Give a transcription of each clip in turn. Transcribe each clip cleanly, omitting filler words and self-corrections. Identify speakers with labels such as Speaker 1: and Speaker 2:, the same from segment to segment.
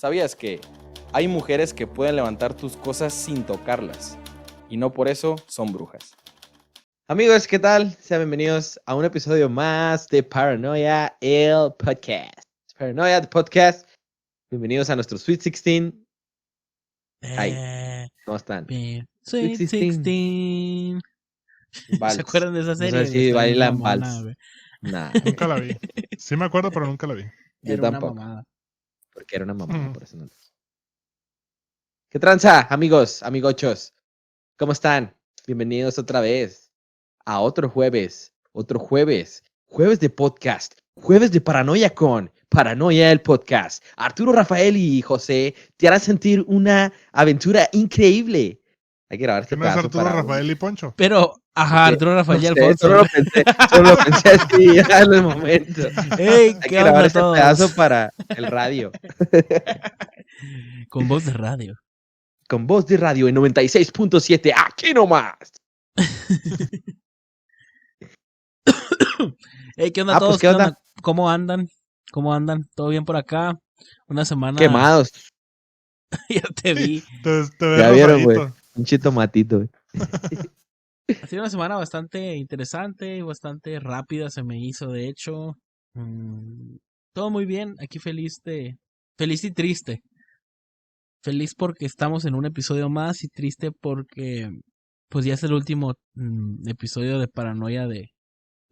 Speaker 1: ¿Sabías que hay mujeres que pueden levantar tus cosas sin tocarlas? Y no por eso son brujas.
Speaker 2: Amigos, ¿qué tal? Sean bienvenidos a un episodio más de Paranoia, el podcast. Paranoia, el podcast. Bienvenidos a nuestro Sweet 16. Ay, ¿cómo están?
Speaker 3: Sweet 16.
Speaker 2: Vals.
Speaker 3: ¿Se acuerdan de esa serie?
Speaker 2: No sé si
Speaker 3: Está bien
Speaker 2: bailan
Speaker 3: mamona,
Speaker 2: vals.
Speaker 3: güey.
Speaker 2: Nah,
Speaker 4: Nunca la vi. Sí me acuerdo, pero nunca la vi.
Speaker 2: yo
Speaker 3: Era una
Speaker 2: tampoco.
Speaker 3: mamada.
Speaker 2: Porque era una mamá,
Speaker 4: Mm.
Speaker 2: por eso no. ¿Qué tranza, amigos, amigochos? ¿Cómo están? Bienvenidos otra vez a otro jueves. Jueves de podcast. Jueves de Paranoia con Paranoia el podcast. Arturo, Rafael y José te harán sentir una aventura increíble. Hay que grabar este
Speaker 4: ¿Qué no es
Speaker 2: pedazo
Speaker 4: Arturo,
Speaker 2: para...
Speaker 4: Rafael y Poncho?
Speaker 3: Pero, ajá,
Speaker 2: Porque,
Speaker 3: Arturo Rafael y
Speaker 2: no sé,
Speaker 3: Alfonso.
Speaker 2: solo lo pensé así ya en el momento.
Speaker 3: ¡Ey!
Speaker 2: Hay
Speaker 3: ¿Qué
Speaker 2: que grabar
Speaker 3: onda
Speaker 2: este
Speaker 3: todos?
Speaker 2: pedazo para el radio.
Speaker 3: Con voz de radio.
Speaker 2: Con voz de radio en 96.7, aquí nomás.
Speaker 3: ¡Ey! ¿Qué onda
Speaker 2: Ah,
Speaker 3: todos?
Speaker 2: pues, ¿qué onda?
Speaker 3: ¿Cómo andan? ¿Cómo andan? ¿Todo bien por acá? Una semana...
Speaker 2: Quemados.
Speaker 3: Ya te vi.
Speaker 4: Te ves
Speaker 2: Ya vieron, güey.
Speaker 4: rosadito.
Speaker 2: Un chitomatito, güey.
Speaker 3: Ha sido una semana bastante interesante y bastante rápida se me hizo, de hecho. Todo muy bien, aquí feliz y triste. Feliz porque estamos en un episodio más y triste porque pues ya es el último episodio de Paranoia de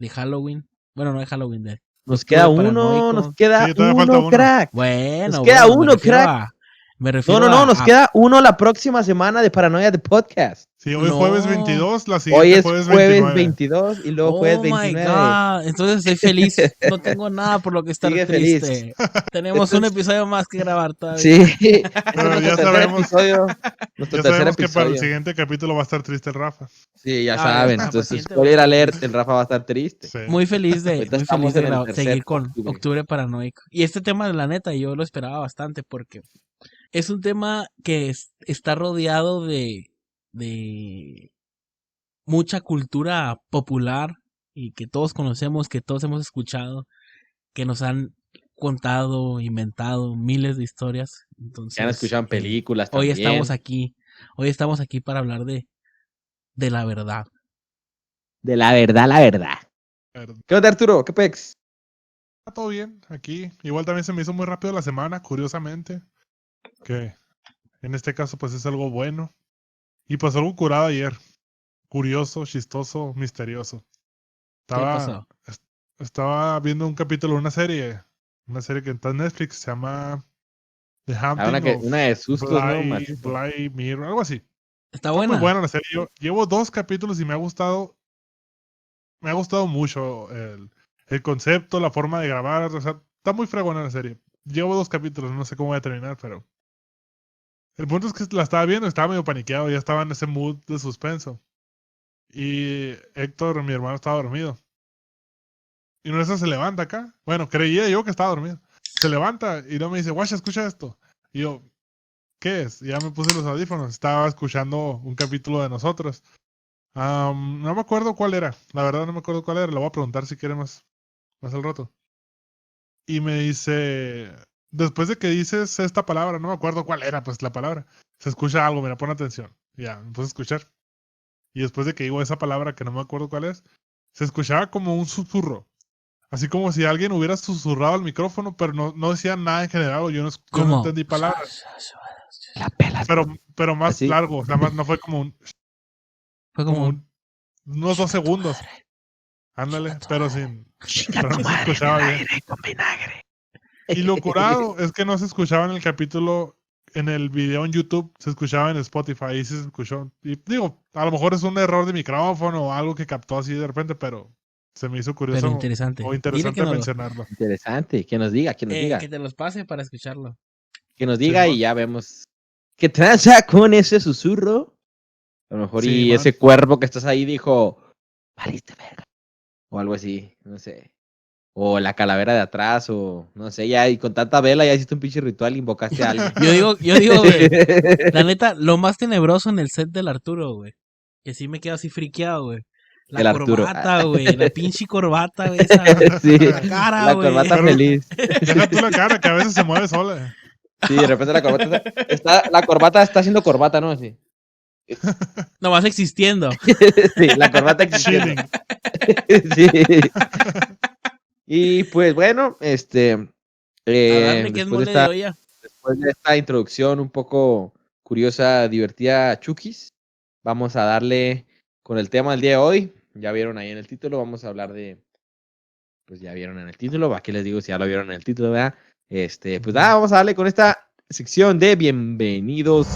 Speaker 3: Halloween. Bueno, no de Halloween, de
Speaker 2: Nos
Speaker 3: Octubre
Speaker 2: queda uno,
Speaker 3: Paranoico.
Speaker 2: nos queda
Speaker 4: Sí, todavía falta
Speaker 2: uno,
Speaker 4: uno.
Speaker 2: crack.
Speaker 3: Bueno,
Speaker 2: Nos queda
Speaker 3: bueno,
Speaker 2: uno, crack.
Speaker 3: me refiero
Speaker 2: No,
Speaker 3: a...
Speaker 2: nos queda uno la próxima semana de Paranoia de Podcast.
Speaker 4: Sí, hoy
Speaker 3: No.
Speaker 4: jueves 22, la
Speaker 2: Hoy
Speaker 4: siguiente
Speaker 2: es
Speaker 4: jueves
Speaker 2: jueves
Speaker 4: 29.
Speaker 2: 22 y luego jueves
Speaker 3: Oh
Speaker 2: 29.
Speaker 3: my god, entonces estoy feliz, no tengo nada por lo que estar
Speaker 2: Sigue
Speaker 3: triste. Tenemos un
Speaker 2: Entonces-
Speaker 3: episodio más que grabar todavía.
Speaker 2: Sí, este es
Speaker 4: Pero
Speaker 2: nuestro
Speaker 4: ya
Speaker 2: tercer
Speaker 4: sabemos-
Speaker 2: episodio. Nuestro
Speaker 4: Ya
Speaker 2: tercer
Speaker 4: sabemos que para el
Speaker 2: episodio.
Speaker 4: siguiente capítulo va a estar triste el Rafa.
Speaker 2: Sí, ya
Speaker 3: Ah, ya
Speaker 2: saben.
Speaker 3: está,
Speaker 2: Entonces,
Speaker 3: paciente,
Speaker 2: spoiler
Speaker 3: güey.
Speaker 2: alert, el Rafa va a estar triste.
Speaker 4: Sí.
Speaker 3: Muy feliz de,
Speaker 2: Ahorita estamos en el tercer
Speaker 3: seguir con
Speaker 2: octubre.
Speaker 3: Octubre Paranoico. Y este tema, la neta, yo lo esperaba bastante porque es un tema que está rodeado de mucha cultura popular y que todos conocemos, que todos hemos escuchado, que nos han contado, inventado miles de historias. Entonces,
Speaker 2: Ya han escuchado en películas
Speaker 3: hoy
Speaker 2: también.
Speaker 3: estamos aquí para hablar de la verdad.
Speaker 2: De la verdad, la verdad.
Speaker 4: Pero
Speaker 2: ¿Qué onda, Arturo? ¿Qué pex?
Speaker 4: está todo bien aquí. Igual también se me hizo muy rápido la semana, curiosamente. Que en este caso pues es algo bueno. Y pues algo curado ayer. Curioso, chistoso, misterioso.
Speaker 3: ¿Qué pasó?
Speaker 4: Estaba viendo un capítulo de una serie que está en Netflix, se llama The Haunting of
Speaker 2: Una de sustos, ¿no? Macizo.
Speaker 4: Bly Mirror, algo así.
Speaker 3: Está
Speaker 4: Está
Speaker 3: buena.
Speaker 4: muy buena la serie. Yo llevo 2 capítulos y me ha gustado mucho el concepto, la forma de grabar. O sea, está muy fregona la serie. Llevo 2 capítulos, no sé cómo voy a terminar, pero el punto es que la estaba viendo, estaba medio paniqueado, ya estaba en ese mood de suspenso. Y Héctor, mi hermano, estaba dormido. Y una vez se levanta acá. Bueno, creía yo que estaba dormido. Se levanta y no me dice, guacha, escucha esto. Y yo, ¿qué es? Y ya me puse los audífonos. Estaba escuchando un capítulo de nosotros. No me acuerdo cuál era. La verdad no me acuerdo cuál era. Le voy a preguntar si quiere más al rato. Y me dice, después de que dices esta palabra, no me acuerdo cuál era, pues la palabra. Se escucha algo, mira, pon atención. Ya, me puse a escuchar. Y después de que digo esa palabra que no me acuerdo cuál es, se escuchaba como un susurro. Así como si alguien hubiera susurrado al micrófono, pero no decía nada en general, o yo no
Speaker 3: ¿Cómo?
Speaker 4: entendí palabras.
Speaker 2: La pelas.
Speaker 4: Pero más
Speaker 2: Así.
Speaker 4: largo, o sea, no fue como
Speaker 3: Fue como
Speaker 4: unos 2 segundos. Ándale, pero no se escuchaba bien.
Speaker 2: Con vinagre.
Speaker 4: Y lo curado es que no se escuchaba en el capítulo, en el video en YouTube, se escuchaba en Spotify, y sí se escuchó. Y digo, a lo mejor es un error de micrófono o algo que captó así de repente, pero se me hizo curioso
Speaker 3: pero interesante.
Speaker 4: o
Speaker 3: Dile
Speaker 4: interesante
Speaker 3: que,
Speaker 4: mencionarlo.
Speaker 2: Interesante. Que nos diga.
Speaker 3: que te los pase para escucharlo.
Speaker 2: Que nos diga
Speaker 4: Simón.
Speaker 2: y ya vemos. ¿Qué tranza con ese susurro? A lo mejor y
Speaker 4: Simón.
Speaker 2: ese cuervo que estás ahí dijo, pariste verga. O algo así, no sé. O la calavera de atrás, o no sé, ya, y con tanta vela ya hiciste un pinche ritual y invocaste a alguien.
Speaker 3: Yo digo, güey, la neta, lo más tenebroso en el set del Arturo, güey, que sí me quedo así friqueado, güey. La
Speaker 2: El Arturo.
Speaker 3: corbata, güey, la pinche corbata, güey, esa
Speaker 2: Sí,
Speaker 3: la cara,
Speaker 2: la
Speaker 3: güey.
Speaker 2: corbata
Speaker 4: Pero-
Speaker 2: feliz.
Speaker 4: Deja tú la cara, que a veces se mueve sola.
Speaker 2: Sí, de repente la corbata está haciendo corbata, ¿no? Así.
Speaker 3: Nomás existiendo.
Speaker 2: Sí, la corbata existiendo.
Speaker 4: Chilling.
Speaker 2: Sí. Y pues bueno,
Speaker 3: A darle que es
Speaker 2: después
Speaker 3: mole de olla.
Speaker 2: de esta introducción un poco curiosa, divertida, Chukis, vamos a darle con el tema del día de hoy. Ya vieron ahí en el título, vamos a hablar de, pues ya vieron en el título, ¿a qué les digo si ya lo vieron en el título, verdad? Pues nada, vamos a darle con esta sección de bienvenidos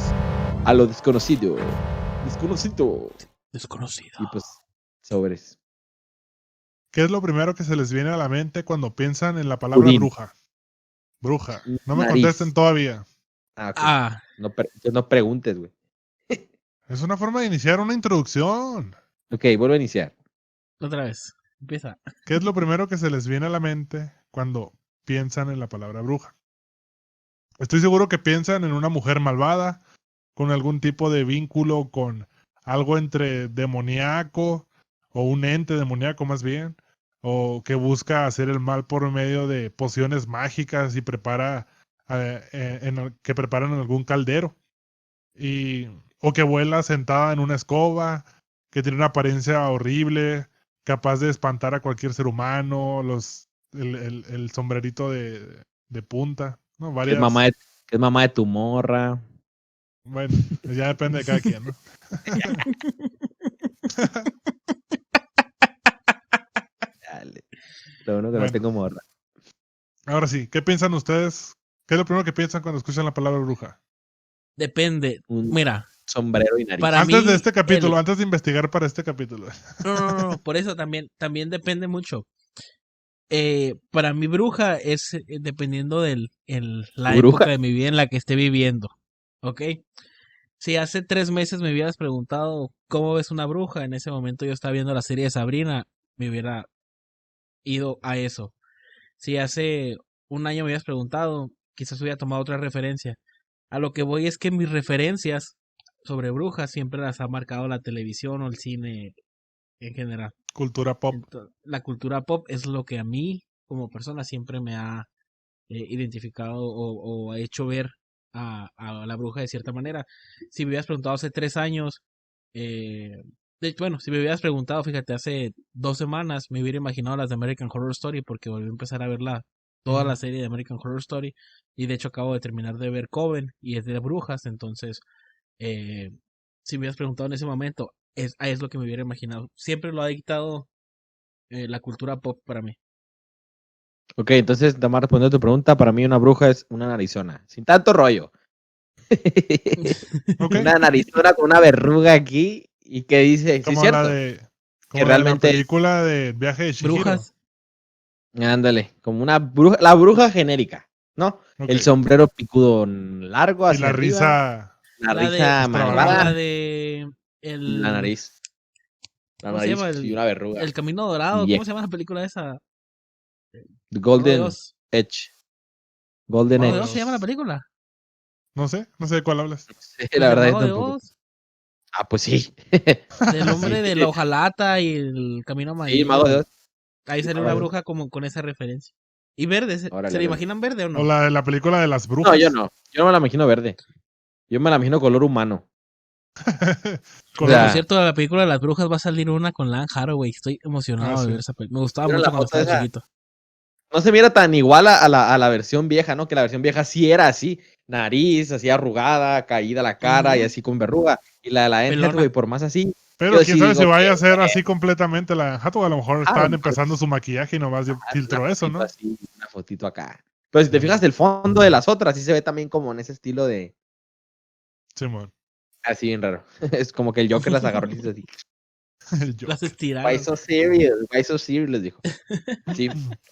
Speaker 2: a lo desconocido. Desconocido.
Speaker 3: Desconocido.
Speaker 2: Y pues, sobres.
Speaker 4: ¿Qué es lo primero que se les viene a la mente cuando piensan en la palabra
Speaker 2: Pudín.
Speaker 4: bruja? Bruja. No me
Speaker 2: Nariz.
Speaker 4: contesten todavía.
Speaker 2: Ok.
Speaker 3: Ah,
Speaker 2: No preguntes, güey.
Speaker 4: Es una forma de iniciar una introducción.
Speaker 2: Ok, vuelvo a iniciar.
Speaker 3: otra vez. Empieza.
Speaker 4: ¿Qué es lo primero que se les viene a la mente cuando piensan en la palabra bruja? Estoy seguro que piensan en una mujer malvada, con algún tipo de vínculo con algo entre demoníaco o un ente demoníaco más bien, o que busca hacer el mal por medio de pociones mágicas y prepara que preparan en algún caldero, o que vuela sentada en una escoba, que tiene una apariencia horrible, capaz de espantar a cualquier ser humano, el sombrerito de punta, ¿no?
Speaker 2: Que es mamá de tu morra.
Speaker 4: Bueno, ya depende de cada quien, ¿no?
Speaker 2: Dale. Lo bueno que no
Speaker 4: Bueno,
Speaker 2: tengo morra.
Speaker 4: ahora sí, ¿qué piensan ustedes? ¿Qué es lo primero que piensan cuando escuchan la palabra bruja?
Speaker 3: Depende.
Speaker 2: Un
Speaker 3: Mira,
Speaker 2: sombrero y nariz.
Speaker 3: para
Speaker 4: Antes de
Speaker 3: mí,
Speaker 4: este capítulo, antes de investigar para este capítulo.
Speaker 3: No, por eso también depende mucho. Para mí bruja es dependiendo la
Speaker 2: Bruja.
Speaker 3: época de mi vida en la que esté viviendo, ¿ok? Si hace 3 meses me hubieras preguntado cómo ves una bruja, en ese momento yo estaba viendo la serie de Sabrina, me hubiera ido a eso. Si hace un año me hubieras preguntado, quizás hubiera tomado otra referencia. A lo que voy es que mis referencias sobre brujas siempre las ha marcado la televisión o el cine en general.
Speaker 4: Cultura pop.
Speaker 3: La cultura pop es lo que a mí como persona siempre me ha identificado o ha hecho ver a la bruja de cierta manera. Si me hubieras preguntado hace 3 años, bueno, si me hubieras preguntado, fíjate, hace 2 semanas me hubiera imaginado las de American Horror Story porque volví a empezar a verla toda la serie de American Horror Story y de hecho acabo de terminar de ver Coven y es de brujas, entonces eh, si me hubieras preguntado en ese momento, es lo que me hubiera imaginado. Siempre lo ha dictado la cultura pop para mí.
Speaker 2: Ok, entonces, Tamar, respondiendo a tu pregunta, para mí una bruja es una narizona. Sin tanto rollo.
Speaker 4: ¿Ok?
Speaker 2: Una narizona con una verruga aquí y que dice, sí,
Speaker 4: Como
Speaker 2: cierto.
Speaker 4: como la de la
Speaker 2: realmente
Speaker 4: película de Viaje de Chihiro.
Speaker 3: Brujas,
Speaker 2: Ándale, como una bruja, la bruja genérica, ¿no?
Speaker 4: Ok.
Speaker 2: El sombrero picudo largo
Speaker 4: Y
Speaker 2: hacia
Speaker 4: la
Speaker 2: arriba,
Speaker 4: risa
Speaker 2: la
Speaker 3: la de
Speaker 2: risa
Speaker 4: extravagante.
Speaker 3: la
Speaker 2: malvada
Speaker 3: de
Speaker 2: y la
Speaker 3: el
Speaker 2: nariz. La
Speaker 3: ¿cómo se llama?
Speaker 2: nariz y una verruga.
Speaker 3: El Camino Dorado,
Speaker 2: Y
Speaker 3: ¿cómo se llama la película esa?
Speaker 2: The
Speaker 3: Mago de
Speaker 2: Golden
Speaker 3: Oz.
Speaker 2: Edge. Golden
Speaker 3: Mago
Speaker 4: Mago
Speaker 3: de
Speaker 4: de
Speaker 3: Oz se llama la
Speaker 2: Edge.
Speaker 4: Oz.
Speaker 3: película.
Speaker 4: No sé de cuál hablas.
Speaker 2: Sí,
Speaker 3: Pues
Speaker 2: la
Speaker 3: del
Speaker 2: verdad yo
Speaker 3: Mago de
Speaker 2: tampoco.
Speaker 3: Oz,
Speaker 2: Ah, pues sí.
Speaker 3: del hombre
Speaker 2: Sí,
Speaker 3: de la hojalata y el camino
Speaker 2: sí, Mago de
Speaker 3: amarillo.
Speaker 2: Oz.
Speaker 3: Ahí
Speaker 2: Sí,
Speaker 3: sale
Speaker 2: Mago
Speaker 3: una
Speaker 2: de Oz.
Speaker 3: bruja como con esa referencia. Y verde, ¿se
Speaker 2: Órale,
Speaker 3: le
Speaker 2: órale.
Speaker 3: imaginan verde o
Speaker 4: O
Speaker 3: no?
Speaker 4: la de la película de las
Speaker 2: No, yo
Speaker 4: brujas.
Speaker 2: no. Yo no me la imagino verde. Yo me la imagino color humano. O
Speaker 3: Que por
Speaker 4: Color.
Speaker 2: sea,
Speaker 3: cierto, de la película de las brujas va a salir una con Lan Haraway. Estoy
Speaker 4: Ah,
Speaker 3: emocionado de
Speaker 4: sí.
Speaker 3: ver esa película. Me gustaba
Speaker 2: ¿vieron
Speaker 3: mucho
Speaker 2: la
Speaker 3: cuando
Speaker 2: foto
Speaker 3: estaba
Speaker 2: esa?
Speaker 3: chiquito.
Speaker 2: No se mira tan igual a la versión vieja, ¿no? Que la versión vieja sí era así. Nariz, así arrugada, caída la cara y
Speaker 3: Ujú.
Speaker 2: así con verruga. Y la de la Anne
Speaker 3: Pelona.
Speaker 2: Hathaway, por más así,
Speaker 4: Pero
Speaker 2: yo
Speaker 4: quién
Speaker 2: sí
Speaker 4: sabe si
Speaker 2: digo que
Speaker 4: vaya a ser así completamente la de Hathaway. A lo mejor
Speaker 2: a lo
Speaker 4: estaban
Speaker 2: mejor
Speaker 4: empezando su maquillaje y nomás
Speaker 2: una
Speaker 4: filtró eso,
Speaker 2: fotito
Speaker 4: ¿no?
Speaker 2: así, una fotito acá. Pero si te fijas el fondo de las otras, sí se ve también como en ese estilo de
Speaker 4: Simón.
Speaker 2: así bien raro. Es como que el Joker las agarró y hizo así.
Speaker 4: El
Speaker 3: Las
Speaker 4: Joker.
Speaker 2: Why
Speaker 3: estiraron.
Speaker 2: so serious? Why so serious? Les dijo. Sí.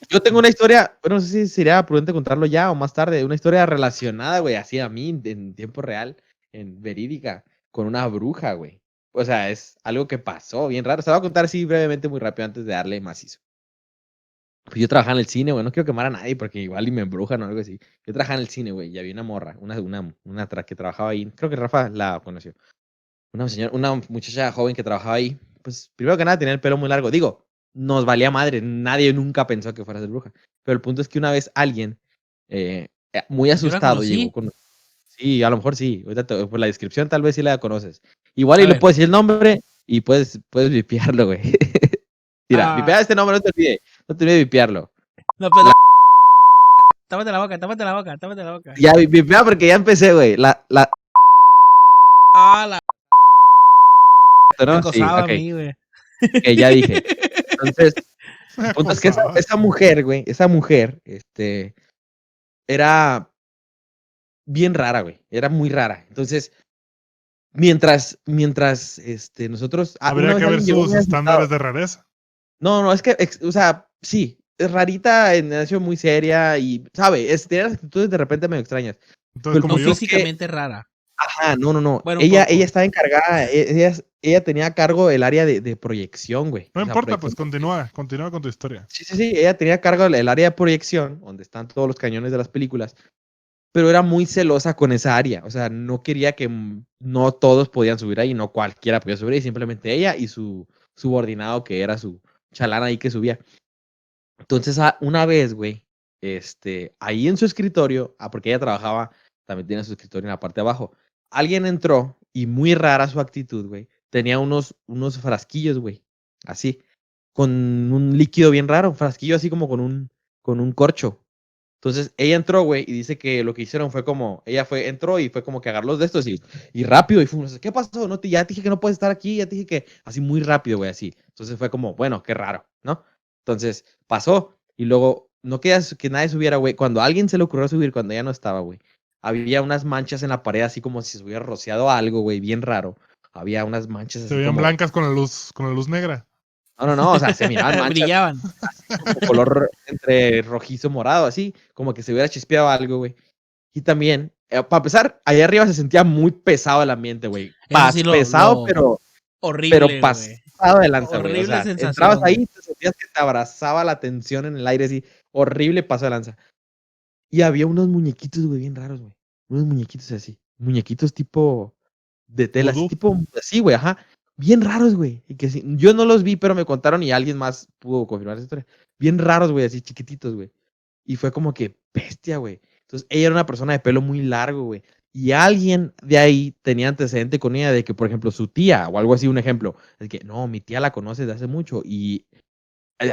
Speaker 2: Yo tengo una historia, bueno, no sé si sería prudente contarlo ya o más tarde, una historia relacionada, güey, así a mí, en tiempo real, en verídica, con una bruja, güey. O sea, es algo que pasó bien raro. Se lo voy a contar así brevemente, muy rápido, antes de darle macizo. Pues yo trabajaba en el cine, güey, no quiero quemar a nadie porque igual y me embrujan o algo así. Yo trabajaba en el cine, güey, y había una morra, que trabajaba ahí. Creo que Rafa la conoció. Una muchacha joven que trabajaba ahí. Pues primero que nada tenía el pelo muy largo. Digo, nos valía madre. Nadie nunca pensó que fuera a ser bruja. Pero el punto es que una vez alguien Muy
Speaker 3: Yo la
Speaker 2: asustado
Speaker 3: conocí.
Speaker 2: llegó con... Sí, a lo mejor sí. Ahorita por la descripción tal vez sí la conoces. Igual y
Speaker 3: A
Speaker 2: le
Speaker 3: ver.
Speaker 2: puedes decir el nombre y puedes vipiarlo, güey. Mira,
Speaker 3: Ah,
Speaker 2: vipea este nombre, no te olvides. No te olvides de vipiarlo.
Speaker 3: no, pero tápate la boca, tápate la boca, tápate la boca.
Speaker 2: Ya, vipea porque ya empecé, güey.
Speaker 3: Ah, la me
Speaker 2: ¿No? Sí,
Speaker 3: acosaba a
Speaker 2: ok.
Speaker 3: mí, güey.
Speaker 2: Ok, ya dije. Entonces,
Speaker 4: Me
Speaker 2: el punto es que
Speaker 4: acosaba.
Speaker 2: esa mujer, güey, era bien rara, güey. Era muy rara. Entonces, mientras, nosotros, una
Speaker 4: Habría
Speaker 2: vez
Speaker 4: que ver
Speaker 2: alguien llegó
Speaker 4: sus
Speaker 2: muy asustado.
Speaker 4: estándares de rareza.
Speaker 2: No, es que, o sea, sí, es rarita, nació muy seria y, ¿sabe? Tiene las actitudes de repente medio extrañas.
Speaker 4: Entonces,
Speaker 2: Pero el
Speaker 4: como
Speaker 3: No
Speaker 2: punto
Speaker 4: yo,
Speaker 2: es que,
Speaker 3: físicamente rara.
Speaker 2: ajá, no.
Speaker 3: Bueno, un
Speaker 2: Ella
Speaker 3: poco.
Speaker 2: estaba encargada, ella tenía a cargo el área de proyección, güey.
Speaker 4: no
Speaker 2: O sea,
Speaker 4: importa, pues
Speaker 2: proyección.
Speaker 4: continúa con tu historia.
Speaker 2: Sí, ella tenía a cargo el área de proyección, donde están todos los cañones de las películas, pero era muy celosa con esa área. O sea, no quería que no todos podían subir ahí, no cualquiera podía subir ahí, simplemente ella y su subordinado, que era su chalán ahí que subía. Entonces, una vez, güey, ahí en su escritorio, porque ella trabajaba, también tiene su escritorio en la parte de abajo, alguien entró y muy rara su actitud, güey. Tenía unos frasquillos, güey, así, con un líquido bien raro, un frasquillo así como con un corcho. Entonces, ella entró, güey, y dice que lo que hicieron fue como, entró y fue como que agarró los de estos y rápido, y fue, ¿qué pasó? Ya te dije que no puedes estar aquí, ya te dije que, así muy rápido, güey, así. Entonces fue como, bueno, qué raro, ¿no? Entonces pasó, y luego, no quería que nadie subiera, güey. Cuando a alguien se le ocurrió subir, cuando ella no estaba, güey, había unas manchas en la pared, así como si se hubiera rociado algo, güey, bien raro. Había unas manchas
Speaker 4: Se
Speaker 2: así
Speaker 4: veían
Speaker 2: como,
Speaker 4: blancas con la luz negra.
Speaker 2: no, o sea, se miraban manchas
Speaker 3: Brillaban.
Speaker 2: como color entre rojizo morado, así, como que se hubiera chispeado algo, güey. Y también, para empezar, allá arriba se sentía muy pesado el ambiente, güey.
Speaker 3: Eso sí
Speaker 2: Pesado, pero
Speaker 3: horrible, güey.
Speaker 2: pasado de lanza, güey. O
Speaker 3: Horrible
Speaker 2: sea, entrabas
Speaker 3: sensación,
Speaker 2: ahí
Speaker 3: güey.
Speaker 2: y te sentías que te abrazaba la tensión en el aire, así, horrible pasado de lanza. Y había unos muñequitos, güey, bien raros, güey. Unos muñequitos así. Muñequitos tipo de tela, así,
Speaker 4: Vudú.
Speaker 2: tipo así, güey, ajá. Bien raros, güey. Y que sí, yo no los vi, pero me contaron y alguien más pudo confirmar esa historia. Bien raros, güey, así chiquititos, güey. Y fue como que bestia, güey. Entonces, ella era una persona de pelo muy largo, güey. Y alguien de ahí tenía antecedente con ella de que, por ejemplo, su tía o algo así, un ejemplo, es que no, mi tía la conoce desde hace mucho y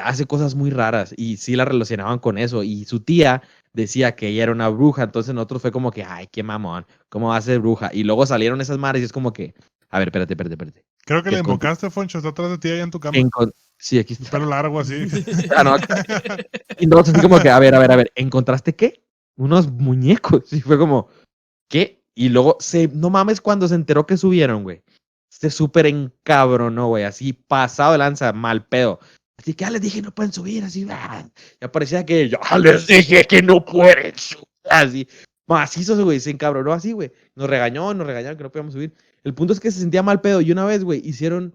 Speaker 2: hace cosas muy raras y sí la relacionaban con eso. Y su tía decía que ella era una bruja, entonces nosotros fue como que, ay, qué mamón, ¿cómo va a ser bruja? Y luego salieron esas madres y es como que, a ver, espérate.
Speaker 4: Creo que
Speaker 2: Que
Speaker 4: la
Speaker 2: encontré,
Speaker 4: invocaste, Foncho. Está atrás de ti ahí en tu
Speaker 2: que
Speaker 4: cama.
Speaker 2: encon- sí, aquí
Speaker 4: El
Speaker 2: está.
Speaker 4: pelo largo así.
Speaker 2: Ah, no, acá. Y nosotros así como que, a ver, ¿encontraste qué? Unos muñecos. Y fue como, ¿qué? Y luego, no mames, cuando se enteró que subieron, güey. Se súper encabronó, güey. Así pasado de lanza, mal pedo. Así que ya les dije, no pueden subir, así. Ya parecía que ya les dije que no pueden subir. Así, macizos, güey. Se encabronó así, güey. Nos regañaron que no podíamos subir. El punto es que se sentía mal pedo. Y una vez, güey, hicieron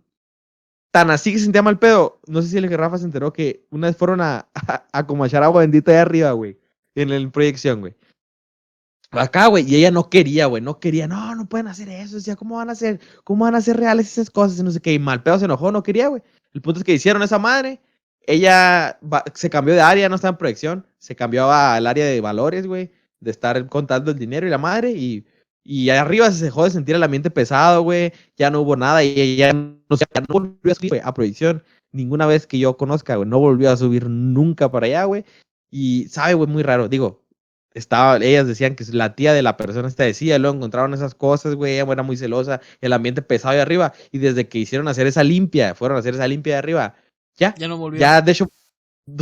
Speaker 2: tan así que se sentía mal pedo. No sé si el que Rafa se enteró que una vez fueron a como echar agua bendita de arriba, güey. En la proyección, güey. Acá, güey, y ella no quería, güey, no pueden hacer eso, decía, cómo van a ser reales esas cosas? Y no sé qué, y mal pedo se enojó, no quería, güey. El punto es que hicieron esa madre, ella se cambió de área, no estaba en proyección, se cambió al área de valores, güey, de estar contando el dinero y la madre, y allá arriba se dejó de sentir el ambiente pesado, güey, ya no hubo nada, y ella ya no volvió a subir, güey, a proyección, ninguna vez que yo conozca, güey, no volvió a subir nunca para allá, güey, y sabe, güey, muy raro, digo, ellas decían que la tía de la persona esta decía, luego encontraron esas cosas, güey, ella era muy celosa, el ambiente pesado de arriba, y desde que fueron a hacer esa limpia de arriba,
Speaker 3: Ya no volvió.
Speaker 2: ya de hecho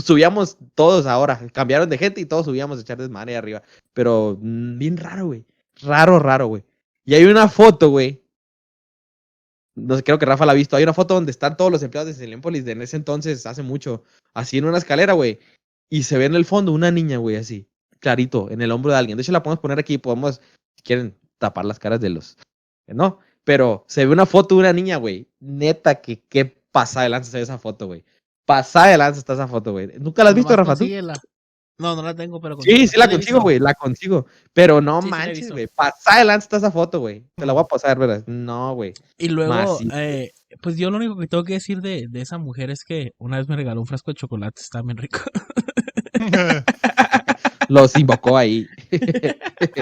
Speaker 2: subíamos todos ahora, cambiaron de gente y todos subíamos a echar desmadre de arriba, pero bien raro, güey, raro, güey. Y hay una foto, güey, no sé, creo que Rafa la ha visto, hay una foto donde están todos los empleados de Celémpolis de en ese entonces, hace mucho, así en una escalera, güey, y se ve en el fondo una niña, güey, así, clarito, en el hombro de alguien. De hecho, la podemos poner aquí, podemos, si quieren, tapar las caras de los, ¿no? Pero se ve una foto de una niña, güey, neta, que qué pasada de lanza se ve esa foto, güey. Pasada de lanza está esa foto, güey. ¿Nunca la has visto,
Speaker 3: Nomás
Speaker 2: Rafa, tú?
Speaker 3: consíguela. No, no la tengo, pero
Speaker 2: Sí,
Speaker 3: consíguela.
Speaker 2: sí
Speaker 3: Sí
Speaker 2: la
Speaker 3: la he
Speaker 2: consigo,
Speaker 3: visto.
Speaker 2: güey, la consigo. Pero no
Speaker 3: Sí, sí la he
Speaker 2: manches,
Speaker 3: visto.
Speaker 2: güey. Pasada de lanza está esa foto, güey. Te la voy a pasar, ¿verdad? No, güey.
Speaker 3: Y luego,
Speaker 2: Macizo.
Speaker 3: pues yo lo único que tengo que decir de esa mujer es que una vez me regaló un frasco de chocolate, está bien rico.
Speaker 2: Los invocó ahí.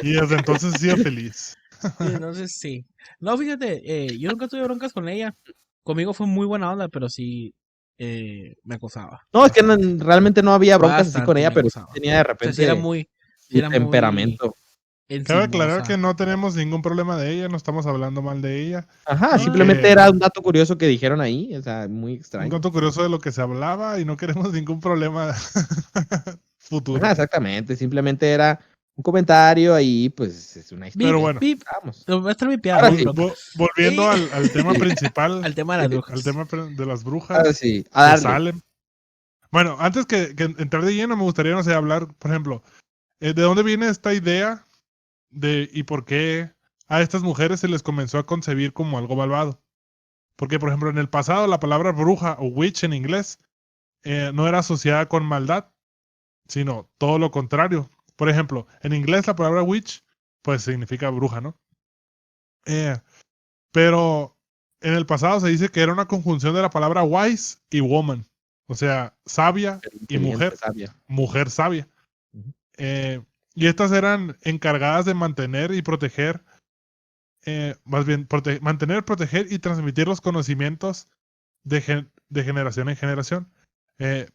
Speaker 4: Y desde entonces he sido feliz.
Speaker 3: Y entonces sí. No, fíjate, yo nunca tuve broncas con ella. Conmigo fue muy buena onda, pero sí me acosaba.
Speaker 2: No, es que
Speaker 3: Bastante.
Speaker 2: realmente no había broncas así con
Speaker 3: Bastante
Speaker 2: ella,
Speaker 3: me
Speaker 2: pero sí
Speaker 3: acosaba.
Speaker 2: tenía de
Speaker 3: O sea, sí era
Speaker 2: repente
Speaker 3: sí
Speaker 2: su
Speaker 3: era muy
Speaker 2: temperamento.
Speaker 4: Cabe aclarar
Speaker 3: encimosa.
Speaker 4: que no tenemos ningún problema de ella, no estamos hablando mal de ella.
Speaker 2: Ajá,
Speaker 3: No,
Speaker 2: simplemente
Speaker 4: Que
Speaker 2: era un dato curioso que dijeron ahí, o sea, muy
Speaker 4: un
Speaker 2: extraño.
Speaker 4: dato curioso de lo que se hablaba y no queremos ningún problema futuro.
Speaker 2: Ajá, exactamente, simplemente era un comentario ahí, pues es una
Speaker 3: Bip,
Speaker 4: Pero
Speaker 2: historia.
Speaker 4: bueno,
Speaker 3: bip.
Speaker 2: Vamos.
Speaker 3: Te voy a estar vipeado,
Speaker 2: Ahora
Speaker 3: no hay
Speaker 2: sí,
Speaker 3: bronca.
Speaker 4: volviendo
Speaker 3: Y
Speaker 4: al tema principal,
Speaker 3: al tema de las
Speaker 4: al
Speaker 3: brujas.
Speaker 4: tema de las
Speaker 2: ahora
Speaker 4: brujas
Speaker 2: sí, a
Speaker 4: de
Speaker 2: darle.
Speaker 4: Salem. Bueno, antes que entrar de lleno, me gustaría, no sé, hablar, por ejemplo, ¿de dónde viene esta idea de y por qué a estas mujeres se les comenzó a concebir como algo malvado? Porque, por ejemplo, en el pasado la palabra bruja o witch en inglés no era asociada con maldad, sino todo lo contrario. Por ejemplo, en inglés la palabra witch, pues significa bruja, ¿no? Eh, pero en el pasado se dice que era una conjunción de la palabra wise y woman, o sea, sabia y
Speaker 2: Inteligente, sabia.
Speaker 4: mujer sabia.
Speaker 2: Ujú.
Speaker 4: Y estas eran encargadas de mantener y proteger, más bien, mantener, proteger y transmitir los conocimientos de generación en generación.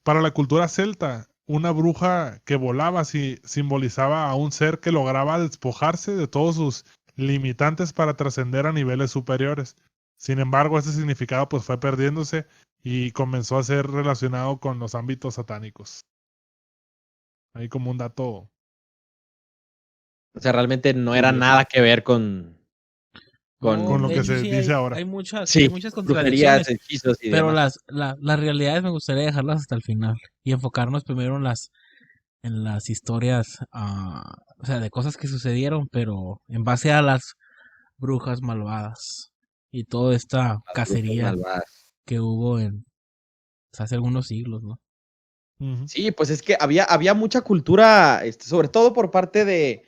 Speaker 4: Para la cultura celta, una bruja que volaba simbolizaba a un ser que lograba despojarse de todos sus limitantes para trascender a niveles superiores. Sin embargo, este significado pues fue perdiéndose y comenzó a ser relacionado con los ámbitos satánicos. Ahí como un dato
Speaker 2: O sea, realmente no era
Speaker 4: curioso.
Speaker 2: nada que ver
Speaker 3: No,
Speaker 4: Con lo
Speaker 3: de
Speaker 4: que
Speaker 3: hecho
Speaker 4: se
Speaker 3: sí
Speaker 4: dice ahora.
Speaker 3: hay
Speaker 2: sí,
Speaker 3: muchas
Speaker 2: brujerías,
Speaker 3: contradicciones,
Speaker 2: hechizos y
Speaker 3: pero
Speaker 2: demás.
Speaker 3: las realidades me gustaría dejarlas hasta el final y enfocarnos primero en las historias, o sea, de cosas que sucedieron, pero en base a las brujas malvadas y toda esta
Speaker 2: Las brujas
Speaker 3: cacería
Speaker 2: malvadas.
Speaker 3: que hubo hace algunos siglos, ¿no?
Speaker 4: Ujú.
Speaker 2: Sí, pues es que había mucha cultura, sobre todo por parte de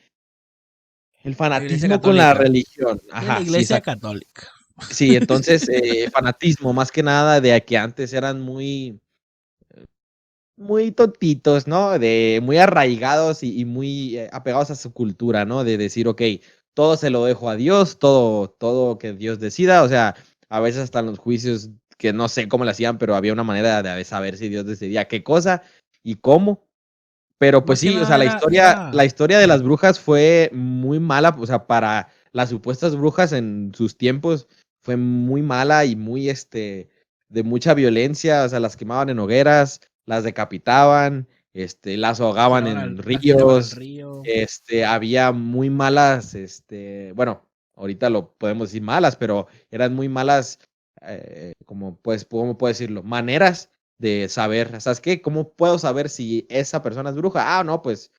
Speaker 2: el
Speaker 3: La Iglesia
Speaker 2: fanatismo con la
Speaker 3: Católica.
Speaker 2: religión.
Speaker 3: De la
Speaker 2: Ajá, sí,
Speaker 3: Iglesia
Speaker 2: exacto.
Speaker 3: Católica.
Speaker 2: Sí, entonces, fanatismo, más que nada, de que antes eran muy tontitos, ¿no? De muy arraigados y muy apegados a su cultura, ¿no? De decir, ok, todo se lo dejo a Dios, todo que Dios decida. O sea, a veces hasta en los juicios, que no sé cómo lo hacían, pero había una manera de saber si Dios decidía qué cosa y cómo. Pero pues
Speaker 3: Más que
Speaker 2: sí, o sea,
Speaker 3: nada
Speaker 2: la historia de las brujas fue muy mala, o sea, para las supuestas brujas en sus tiempos fue muy mala y muy, de mucha violencia, o sea, las quemaban en hogueras, las decapitaban, las ahogaban en
Speaker 3: las tiraban al
Speaker 2: ríos,
Speaker 3: río.
Speaker 2: había muy malas, bueno, ahorita lo podemos decir malas, pero eran muy malas, como pues, ¿cómo puedo decirlo? Maneras de saber, ¿sabes qué? ¿Cómo puedo saber si esa persona es bruja? Ah, no, pues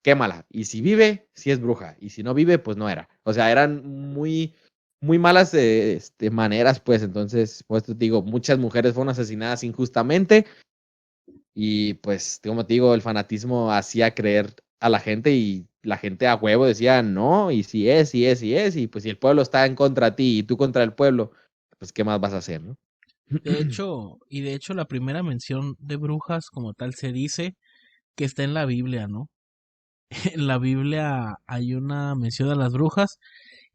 Speaker 2: quémala. Y si vive, sí es bruja. Y si no vive, pues no era. O sea, eran muy malas maneras, pues. Entonces, pues te digo, muchas mujeres fueron asesinadas injustamente. Y pues, como te digo, el fanatismo hacía creer a la gente y la gente a huevo decía, no, y si es, si es, si es. Y pues si el pueblo está en contra de ti y tú contra el pueblo, pues ¿qué más vas a hacer, no?
Speaker 3: De hecho la primera mención de brujas como tal se dice que está en la Biblia, ¿no? En la Biblia hay una mención a las brujas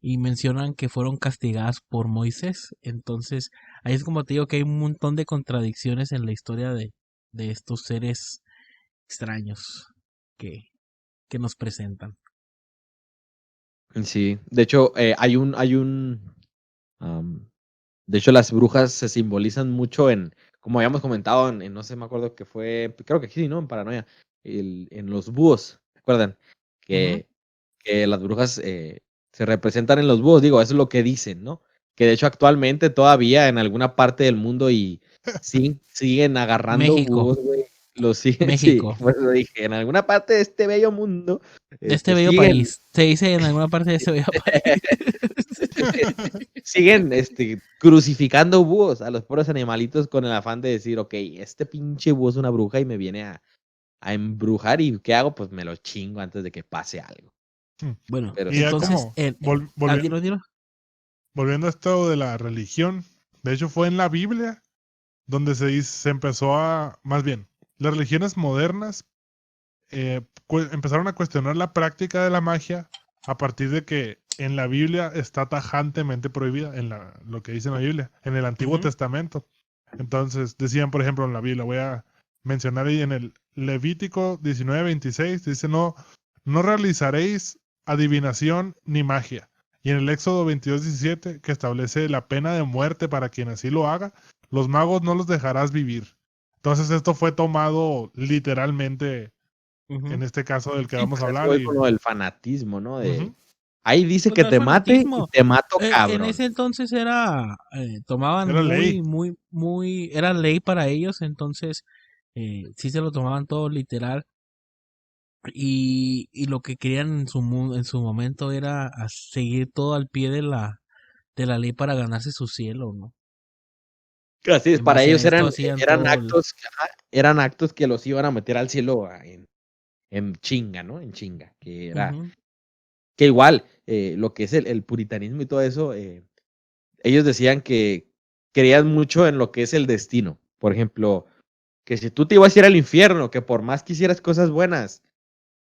Speaker 3: y mencionan que fueron castigadas por Moisés. Entonces, ahí es como te digo que hay un montón de contradicciones en la historia de estos seres extraños que, que nos presentan.
Speaker 2: Sí, de hecho, de hecho, las brujas se simbolizan mucho como habíamos comentado, no sé, me acuerdo que fue, creo que sí, ¿no? En Paranoia, en los búhos, ¿recuerdan?
Speaker 3: Ujú.
Speaker 2: Que las brujas se representan en los búhos, digo, eso es lo que dicen, ¿no? Que de hecho actualmente todavía en alguna parte del mundo y siguen agarrando
Speaker 3: México,
Speaker 2: búhos, güey. Los siguen, sí,
Speaker 3: México,
Speaker 2: pues lo dije, en alguna parte de este bello mundo,
Speaker 3: de este bello
Speaker 2: siguen
Speaker 3: país. Se dice en alguna parte de este bello país.
Speaker 2: siguen crucificando búhos a los pobres animalitos con el afán de decir, ok, este pinche búho es una bruja y me viene a embrujar y ¿qué hago? Pues me lo chingo antes de que pase algo.
Speaker 3: Bueno,
Speaker 2: Pero
Speaker 4: Y
Speaker 2: sí,
Speaker 4: ya
Speaker 3: entonces,
Speaker 4: como
Speaker 3: dilo.
Speaker 4: volviendo a esto de la religión, de hecho fue en la Biblia donde se empezó a, más bien, las religiones modernas empezaron a cuestionar la práctica de la magia a partir de que en la Biblia está tajantemente prohibida, lo que dice en la Biblia, en el Antiguo
Speaker 3: Ujú.
Speaker 4: Testamento. Entonces, decían, por ejemplo, en la Biblia, voy a mencionar ahí en el Levítico 19:26, dice, no realizaréis adivinación ni magia. Y en el Éxodo 22:17, que establece la pena de muerte para quien así lo haga, los magos no los dejarás vivir. Entonces esto fue tomado literalmente
Speaker 3: Ujú.
Speaker 4: en este caso del que
Speaker 3: Sí,
Speaker 4: vamos a
Speaker 2: Pues eso
Speaker 4: hablar.
Speaker 2: voy
Speaker 4: Y
Speaker 2: con lo del fanatismo, ¿no?
Speaker 4: ujú,
Speaker 2: Ahí dice
Speaker 3: pues
Speaker 2: que
Speaker 3: no es
Speaker 2: te mate y
Speaker 3: fanatismo.
Speaker 2: te mato,
Speaker 3: En
Speaker 2: cabrón.
Speaker 3: ese entonces tomaban
Speaker 4: era ley.
Speaker 3: era ley para ellos, entonces sí se lo tomaban todo literal y lo que querían en su momento era seguir todo al pie de la ley para ganarse su cielo, ¿no?
Speaker 2: Así es,
Speaker 3: En
Speaker 2: para
Speaker 3: base a
Speaker 2: ellos
Speaker 3: esto hacían todo
Speaker 2: eran actos que los iban a meter al cielo en chinga, ¿no? En chinga.
Speaker 3: Ujú.
Speaker 2: Que igual, lo que es el puritanismo y todo eso, ellos decían que creían mucho en lo que es el destino. Por ejemplo, que si tú te ibas a ir al infierno, que por más que hicieras cosas buenas,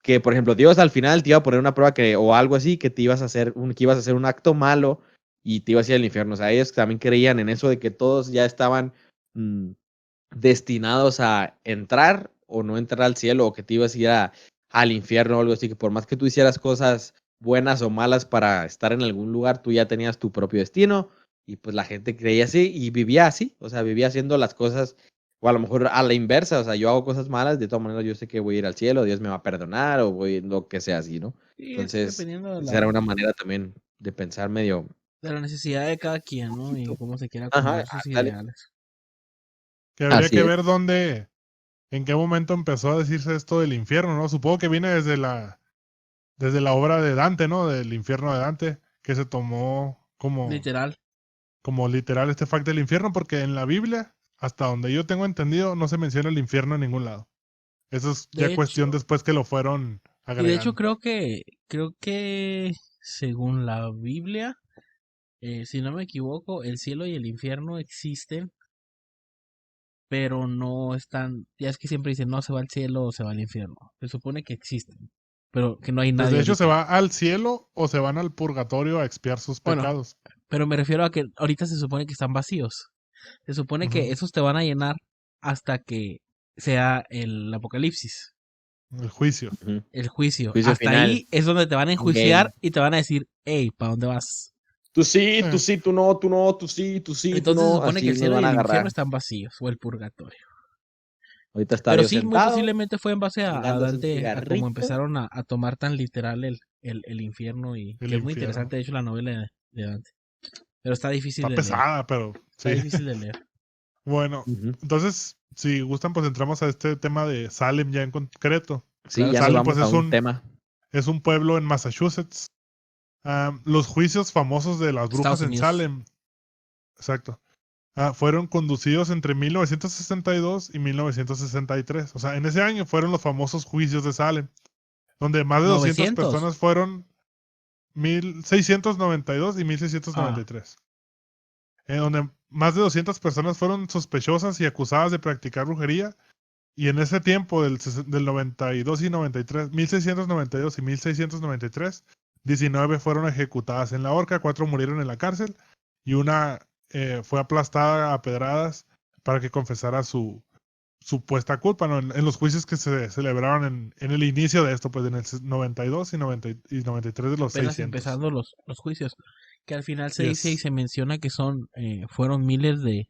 Speaker 2: que por ejemplo Dios al final te iba a poner una prueba o algo así, que te ibas a hacer que ibas a hacer un acto malo y te ibas a ir al infierno. O sea, ellos también creían en eso de que todos ya estaban mm, destinados a entrar o no entrar al cielo, o que te ibas a ir al infierno o algo así, que por más que tú hicieras cosas buenas o malas para estar en algún lugar, tú ya tenías tu propio destino, y pues la gente creía así y vivía así, o sea, vivía haciendo las cosas, o a lo mejor a la inversa, o sea, yo hago cosas malas, de todas maneras yo sé que voy a ir al cielo, Dios me va a perdonar, o voy, lo que sea así, ¿no?
Speaker 3: Sí, es
Speaker 2: Entonces,
Speaker 3: dependiendo
Speaker 2: esa era una manera también de pensar medio...
Speaker 3: de la necesidad de cada quien, ¿no? Y
Speaker 2: poquito.
Speaker 3: cómo se quiera
Speaker 2: Ajá,
Speaker 3: acomodar sus
Speaker 2: dale.
Speaker 3: ideales.
Speaker 4: Que habría
Speaker 2: Así
Speaker 4: que
Speaker 2: es.
Speaker 4: ver en qué momento empezó a decirse esto del infierno, ¿no? Supongo que viene desde la obra de Dante, ¿no? Del infierno de Dante, que se tomó
Speaker 3: Literal.
Speaker 4: como literal este fact del infierno, porque en la Biblia, hasta donde yo tengo entendido, no se menciona el infierno en ningún lado. Eso es ya
Speaker 3: De
Speaker 4: cuestión
Speaker 3: hecho,
Speaker 4: después que lo fueron
Speaker 3: y de hecho
Speaker 4: agregando.
Speaker 3: creo que según la Biblia, si no me equivoco, el cielo y el infierno existen, pero no están, ya es que siempre dicen no se va al cielo o se va al infierno. Se supone que existen, pero que no hay
Speaker 4: Pues
Speaker 3: nadie
Speaker 4: de hecho se
Speaker 3: ahorita.
Speaker 4: va al cielo o se van al purgatorio a expiar sus
Speaker 3: Bueno,
Speaker 4: pecados.
Speaker 3: pero me refiero a que ahorita se supone que están vacíos. Se supone
Speaker 4: Ujú.
Speaker 3: que esos te van a llenar hasta que sea el apocalipsis,
Speaker 4: El juicio.
Speaker 2: Ujú.
Speaker 3: el juicio.
Speaker 2: Juicio
Speaker 3: Hasta
Speaker 2: final.
Speaker 3: ahí es donde te van a enjuiciar
Speaker 2: Game.
Speaker 3: y te van a decir, hey, ¿para dónde vas?
Speaker 2: Tú
Speaker 4: Eh,
Speaker 2: sí, tú no, tú no, tú sí, tú sí, tú
Speaker 3: Entonces se
Speaker 2: no.
Speaker 3: supone que
Speaker 2: Así
Speaker 3: el
Speaker 2: nos
Speaker 3: cielo y
Speaker 2: van a
Speaker 3: el infierno
Speaker 2: agarrar.
Speaker 3: están vacíos, o el purgatorio.
Speaker 2: Ahorita está
Speaker 3: Pero
Speaker 2: Dios
Speaker 3: sí, muy
Speaker 2: sentado,
Speaker 3: posiblemente fue en base a
Speaker 2: chingándose un
Speaker 3: Dante, a cómo
Speaker 2: cigarrito.
Speaker 3: empezaron a tomar tan literal el infierno, y
Speaker 4: el
Speaker 3: que es muy
Speaker 4: infierno.
Speaker 3: interesante, de hecho, la novela de Dante. Pero está difícil
Speaker 4: Está
Speaker 3: de leer,
Speaker 4: pesada, pero
Speaker 3: está
Speaker 4: sí.
Speaker 3: difícil de leer.
Speaker 4: Bueno,
Speaker 2: Ujú.
Speaker 4: entonces, si gustan, pues entramos a este tema de Salem ya en concreto.
Speaker 2: Sí,
Speaker 3: Claro
Speaker 2: ya
Speaker 3: que
Speaker 2: nos
Speaker 3: sí.
Speaker 4: Salem, pues
Speaker 2: vamos a un tema.
Speaker 4: es un pueblo en Massachusetts. Los juicios famosos de las brujas
Speaker 3: Estados
Speaker 4: en
Speaker 3: Unidos.
Speaker 4: Salem, exacto, fueron conducidos entre 1962 y 1963. O sea, en ese año fueron los famosos juicios de Salem, donde más de 200
Speaker 3: 900.
Speaker 4: personas fueron 1692 y
Speaker 3: Ah,
Speaker 4: 1693. Donde más de 200 personas fueron sospechosas y acusadas de practicar brujería. Y en ese tiempo, del 92 y 93, 1692 y 1693, 19 fueron ejecutadas en la horca, 4 murieron en la cárcel y una fue aplastada a pedradas para que confesara su supuesta culpa, ¿no? En los juicios que se celebraron en el inicio de esto, pues en el 92 y 93 de los
Speaker 3: apenas
Speaker 4: 600.
Speaker 3: empezando los juicios, que al final se dice y
Speaker 4: Yes.
Speaker 3: se menciona que fueron miles de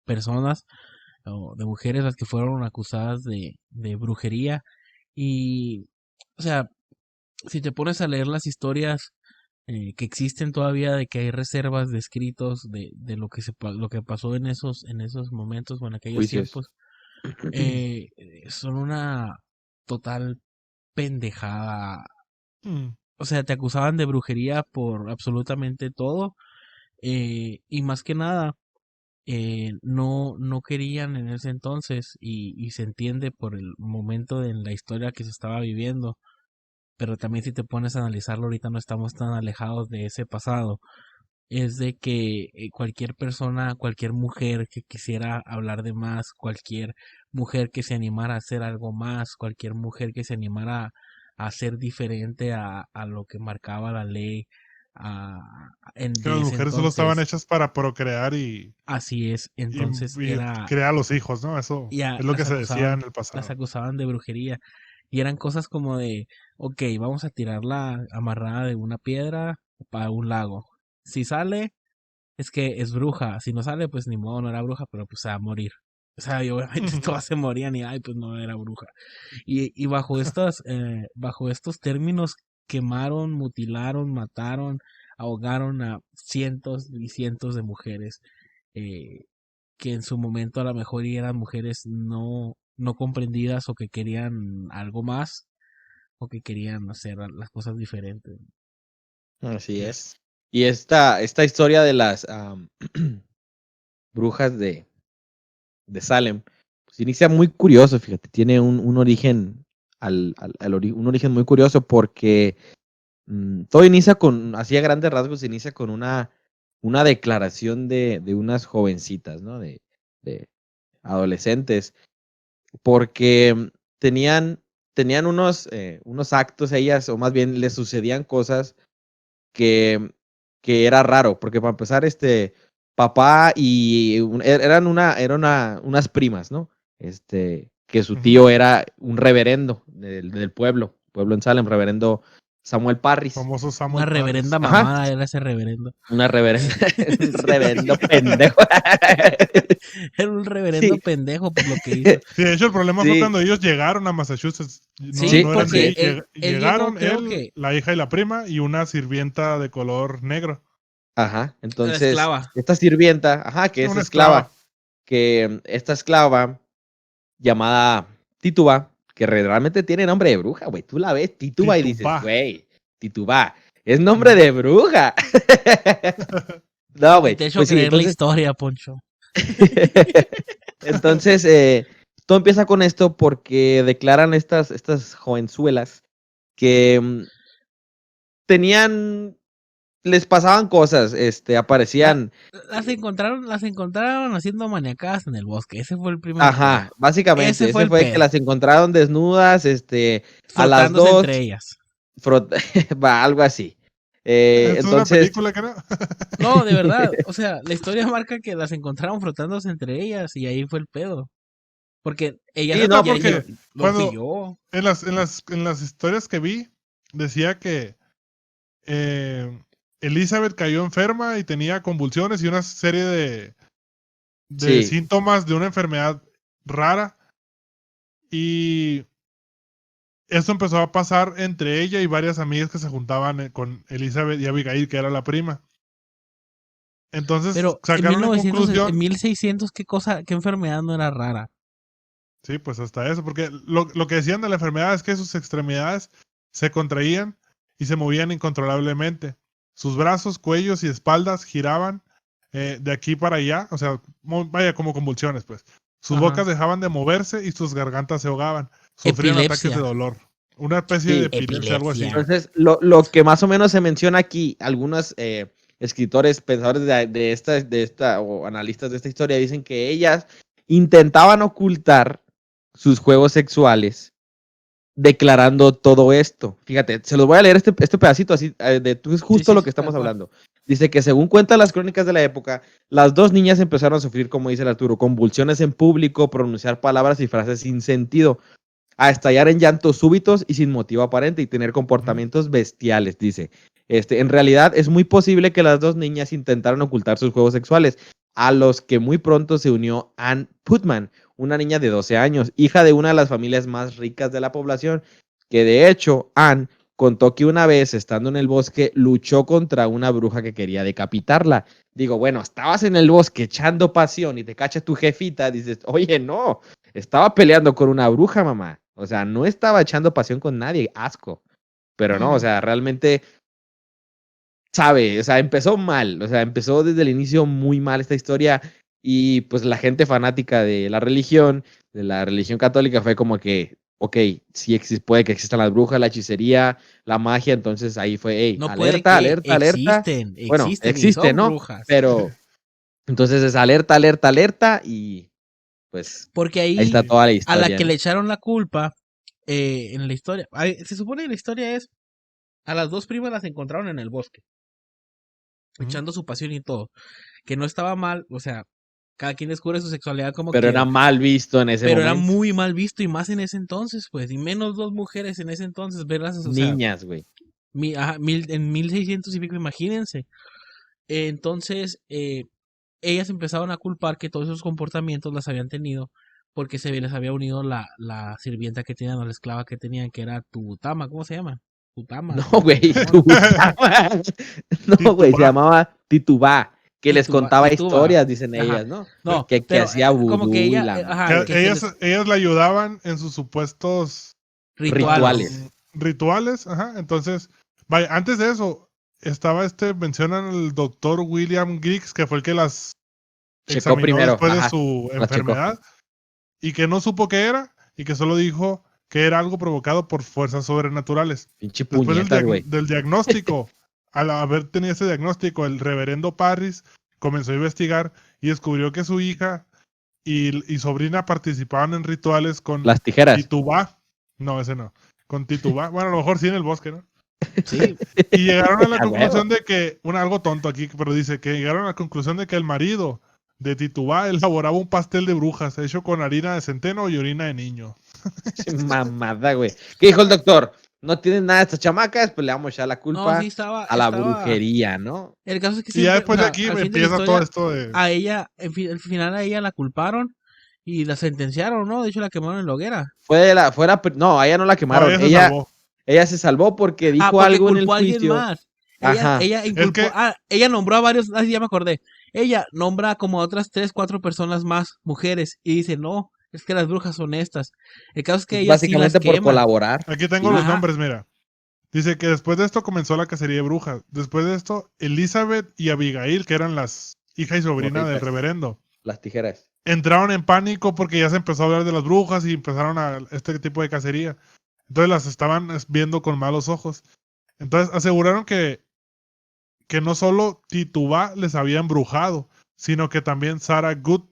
Speaker 3: personas o de mujeres las que fueron acusadas de brujería. Y, o sea, si te pones a leer las historias que existen todavía, de que hay reservas de escritos de lo que lo que pasó en esos momentos o en aquellos
Speaker 2: Juicios.
Speaker 3: tiempos, son una total pendejada.
Speaker 4: Mm,
Speaker 3: O sea, te acusaban de brujería por absolutamente todo, y más que nada no querían en ese entonces, y se entiende por el momento en la historia que se estaba viviendo, pero también si te pones a analizarlo ahorita no estamos tan alejados de ese pasado. es de que cualquier persona, cualquier mujer que quisiera hablar de más, cualquier mujer que se animara a hacer algo más, cualquier mujer que se animara a ser diferente a lo que marcaba la ley
Speaker 4: Que las
Speaker 3: de ese
Speaker 4: mujeres solo estaban
Speaker 3: entonces.
Speaker 4: hechas para procrear
Speaker 3: Así es,
Speaker 4: y,
Speaker 3: entonces
Speaker 4: y crear los hijos, ¿no? Eso
Speaker 3: ya
Speaker 4: es lo que se decía en el
Speaker 3: las
Speaker 4: pasado.
Speaker 3: acusaban de brujería y eran cosas como de, ok, vamos a tirarla amarrada de una piedra para un lago. Si sale, es que es bruja. Si no sale, pues ni modo, no era bruja, pero pues se va a morir. O sea, y obviamente todas se morían y ay, pues no era bruja. Y bajo estos términos quemaron, mutilaron, mataron, ahogaron a cientos y cientos de mujeres eh, que en su momento a lo mejor eran mujeres no comprendidas o que querían algo más o que querían hacer las cosas diferentes.
Speaker 2: Así
Speaker 4: Yes.
Speaker 2: es. Y esta historia de las brujas de Salem, pues inicia muy curioso, fíjate, tiene un origen, un origen muy curioso porque todo inicia con, así a grandes rasgos, inicia con una declaración de unas jovencitas, ¿no? De adolescentes, porque tenían unos actos ellas, o más bien les sucedían cosas que era raro, porque para empezar, papá eran unas primas, ¿no? Que su
Speaker 4: Ujú.
Speaker 2: tío era un reverendo del pueblo en Salem, reverendo Samuel Parris.
Speaker 4: Famoso
Speaker 3: Una
Speaker 4: Samuel
Speaker 3: reverenda
Speaker 4: Parris.
Speaker 2: Ajá,
Speaker 3: mamada era ese reverendo.
Speaker 2: una reverenda, un
Speaker 3: Sí.
Speaker 2: reverendo pendejo.
Speaker 3: Era un reverendo
Speaker 2: Sí,
Speaker 3: pendejo por lo que hizo.
Speaker 4: Sí, de hecho el problema fue
Speaker 2: sí,
Speaker 4: cuando ellos llegaron a Massachusetts. No,
Speaker 3: Sí,
Speaker 4: no eran de
Speaker 3: porque
Speaker 2: sí.
Speaker 4: ahí.
Speaker 3: él llegó,
Speaker 4: Llegaron
Speaker 3: creo
Speaker 4: él,
Speaker 3: que
Speaker 4: la hija y la prima y una sirvienta de color negro.
Speaker 2: Ajá,
Speaker 3: la
Speaker 2: entonces,
Speaker 3: esclava.
Speaker 2: esta sirvienta, ajá, que es
Speaker 4: Una esclava.
Speaker 2: esclava, que esta esclava llamada Tituba, que realmente tiene nombre de bruja, güey. Tú la ves, Tituba, y dices,
Speaker 4: Titubá.
Speaker 2: güey, Tituba, es nombre
Speaker 4: Ujú.
Speaker 2: de bruja. No,
Speaker 3: Y
Speaker 2: güey,
Speaker 3: te hecho
Speaker 2: pues sí,
Speaker 3: creer la
Speaker 2: entonces,
Speaker 3: historia, Poncho.
Speaker 2: entonces, todo empieza con esto porque declaran estas jovenzuelas que tenían, les pasaban cosas,
Speaker 3: La-
Speaker 2: aparecían,
Speaker 3: las encontraron haciendo maniacadas en el bosque. Ese fue el primer pedo.
Speaker 2: ajá, básicamente,
Speaker 3: Ese fue
Speaker 2: ese
Speaker 3: el
Speaker 2: fue que
Speaker 3: pedo.
Speaker 2: las encontraron desnudas, a las
Speaker 3: Frotándose
Speaker 2: dos,
Speaker 3: entre ellas.
Speaker 2: va, algo así.
Speaker 4: Es una
Speaker 2: Entonces,
Speaker 4: película, creo.
Speaker 3: No, de verdad. O sea, la historia marca que las encontraron frotándose entre ellas y ahí fue el pedo. Porque ellas
Speaker 2: sí,
Speaker 4: Neta,
Speaker 2: no,
Speaker 3: ya
Speaker 2: porque,
Speaker 4: porque
Speaker 3: lo
Speaker 4: cuando
Speaker 3: pilló.
Speaker 4: en las historias que vi, decía que Elizabeth cayó enferma y tenía convulsiones y una serie de
Speaker 2: sí,
Speaker 4: síntomas de una enfermedad rara. Y esto empezó a pasar entre ella y varias amigas que se juntaban con Elizabeth y Abigail, que era la prima. Entonces
Speaker 3: Pero en
Speaker 4: sacaron en
Speaker 3: 1900, en
Speaker 4: conclusión,
Speaker 3: 1600, ¿qué cosa, qué enfermedad no era rara?
Speaker 4: sí, pues hasta eso, porque lo que decían de la enfermedad es que sus extremidades se contraían y se movían incontrolablemente. Sus brazos, cuellos y espaldas giraban de aquí para allá, o sea, vaya, como convulsiones, pues. Sus bocas
Speaker 3: Ajá.
Speaker 4: dejaban de moverse y sus gargantas se ahogaban. Sufrían ataques de
Speaker 3: Epilepsia.
Speaker 4: dolor. Una especie de
Speaker 2: sí.
Speaker 4: epilepsia, algo así.
Speaker 3: Epilepsia.
Speaker 2: Entonces, lo que más o menos se menciona aquí, algunos escritores, pensadores o analistas de esta historia dicen que ellas intentaban ocultar sus juegos sexuales declarando todo esto. Fíjate, se los voy a leer este pedacito así, es
Speaker 3: Sí,
Speaker 2: justo
Speaker 3: sí,
Speaker 2: lo que
Speaker 3: sí, tal
Speaker 2: estamos
Speaker 3: cual.
Speaker 2: hablando. Dice que según cuentan las crónicas de la época, las dos niñas empezaron a sufrir, como dice el Arturo, convulsiones en público, pronunciar palabras y frases sin sentido, a estallar en llantos súbitos y sin motivo aparente y tener
Speaker 4: Ujú.
Speaker 2: comportamientos bestiales, dice. En realidad es muy posible que las dos niñas intentaron ocultar sus juegos sexuales, a los que muy pronto se unió Ann Putman, una niña de 12 años, hija de una de las familias más ricas de la población, que de hecho Ann contó que una vez, estando en el bosque, luchó contra una bruja que quería decapitarla. Digo, bueno, estabas en el bosque echando pasión y te cacha tu jefita, dices, oye, no, estaba peleando con una bruja, mamá. O sea, no estaba echando pasión con nadie, asco. Pero no, o
Speaker 3: Ujú.
Speaker 2: sea, realmente sabe, o sea, empezó mal, o sea, empezó desde el inicio muy mal esta historia y pues la gente fanática de la religión católica fue como que ok, sí puede que existan las brujas, la hechicería, la magia, entonces ahí fue, hey,
Speaker 3: No puede
Speaker 2: alerta,
Speaker 3: que
Speaker 2: alerta, alerta. Bueno,
Speaker 3: existen y
Speaker 2: existe,
Speaker 3: son
Speaker 2: ¿no?
Speaker 3: brujas.
Speaker 2: Pero entonces es alerta, alerta, alerta y pues
Speaker 3: Porque
Speaker 2: ahí está
Speaker 3: ahí,
Speaker 2: toda la
Speaker 3: a la
Speaker 2: historia,
Speaker 3: que
Speaker 2: ¿no?
Speaker 3: le echaron la culpa en la historia, se supone que la historia es, a las dos primas las encontraron en el bosque, echando su pasión y todo, que no estaba mal, o sea, cada quien descubre su sexualidad como
Speaker 2: Pero era
Speaker 3: quiera,
Speaker 2: mal visto en ese
Speaker 3: pero era
Speaker 2: momento.
Speaker 3: muy mal visto y más en ese entonces, pues, y menos dos mujeres en ese entonces, verlas, o sea,
Speaker 2: Niñas, güey.
Speaker 3: en 1600 y pico, imagínense. Entonces, ellas empezaron a culpar que todos esos comportamientos las habían tenido porque se les había unido la sirvienta que tenían o la esclava que tenían, que era Tubutama, ¿cómo se llama? Tutama,
Speaker 2: No, güey,
Speaker 3: Tutankamón,
Speaker 2: no, güey, se
Speaker 4: Titubá.
Speaker 2: llamaba Titubá, que les contaba
Speaker 3: Tituba.
Speaker 2: historias, dicen
Speaker 3: Ajá.
Speaker 2: ellas, ¿no?
Speaker 3: No,
Speaker 2: Que
Speaker 3: pero
Speaker 2: hacía
Speaker 3: como que
Speaker 2: vudú y
Speaker 3: ella,
Speaker 2: la
Speaker 3: ajá,
Speaker 2: madre.
Speaker 3: que se les
Speaker 4: Ellas la ayudaban en sus supuestos
Speaker 3: rituales.
Speaker 2: Rituales.
Speaker 4: rituales, ajá. Entonces, vaya, antes de eso, estaba mencionan el doctor William Griggs, que fue el que las
Speaker 2: Checó
Speaker 4: examinó
Speaker 2: primero,
Speaker 4: después de
Speaker 2: ajá,
Speaker 4: su
Speaker 2: las checó.
Speaker 4: enfermedad y que no supo qué era y que solo dijo que era algo provocado por fuerzas sobrenaturales.
Speaker 2: Pinche
Speaker 4: Después
Speaker 2: puñetas, güey.
Speaker 4: del diagnóstico, al haber tenido ese diagnóstico, el reverendo Parris comenzó a investigar y descubrió que su hija y sobrina participaban en rituales con
Speaker 2: Las tijeras.
Speaker 4: Titubá. No, ese no. Con Titubá. Bueno, a lo mejor sí en el bosque, ¿no?
Speaker 3: Sí,
Speaker 4: Y llegaron a la
Speaker 2: A huevo.
Speaker 4: conclusión de que, algo tonto aquí, pero dice que llegaron a la conclusión de que el marido de Titubá elaboraba un pastel de brujas hecho con harina de centeno y orina de niño.
Speaker 2: Mamada, güey. ¿Qué dijo el doctor? No tienen nada de estas chamacas, pues le vamos a echar la
Speaker 3: no, sí
Speaker 2: culpa
Speaker 3: estaba,
Speaker 2: a la brujería, ¿no?
Speaker 3: el caso es que
Speaker 4: Y ya
Speaker 3: siempre, o
Speaker 4: después de
Speaker 3: sea,
Speaker 4: aquí
Speaker 3: al fin de la
Speaker 4: empieza todo
Speaker 3: historia,
Speaker 4: esto de...
Speaker 3: a ella, al final a ella la culparon y la sentenciaron, ¿no? De hecho la quemaron en la hoguera.
Speaker 2: No, a ella no la
Speaker 4: No,
Speaker 2: quemaron.
Speaker 4: ella se salvó.
Speaker 2: Ella se salvó porque
Speaker 3: Ah,
Speaker 2: dijo
Speaker 3: porque
Speaker 2: algo en el
Speaker 3: culpó a alguien
Speaker 2: juicio.
Speaker 3: más.
Speaker 2: Ajá.
Speaker 3: Ella
Speaker 4: Es
Speaker 3: inculpó,
Speaker 4: que
Speaker 3: ella nombró a varios, ya me acordé. Ella nombra como a otras 3, 4 personas más, mujeres, y dice, no, es que las brujas son estas. El caso es que
Speaker 2: Pues
Speaker 3: ella sí las
Speaker 2: básicamente por
Speaker 3: quema.
Speaker 2: colaborar.
Speaker 4: aquí tengo
Speaker 2: Sí.
Speaker 4: los
Speaker 3: Ajá.
Speaker 4: nombres, mira. Dice que después de esto comenzó la cacería de brujas. Después de esto, Elizabeth y Abigail, que eran las hija y sobrina del
Speaker 2: Morritas.
Speaker 4: reverendo,
Speaker 2: Las tijeras.
Speaker 4: entraron en pánico porque ya se empezó a hablar de las brujas y empezaron a este tipo de cacería. Entonces las estaban viendo con malos ojos. Entonces aseguraron que no solo Titubá les había embrujado, sino que también Sarah Good,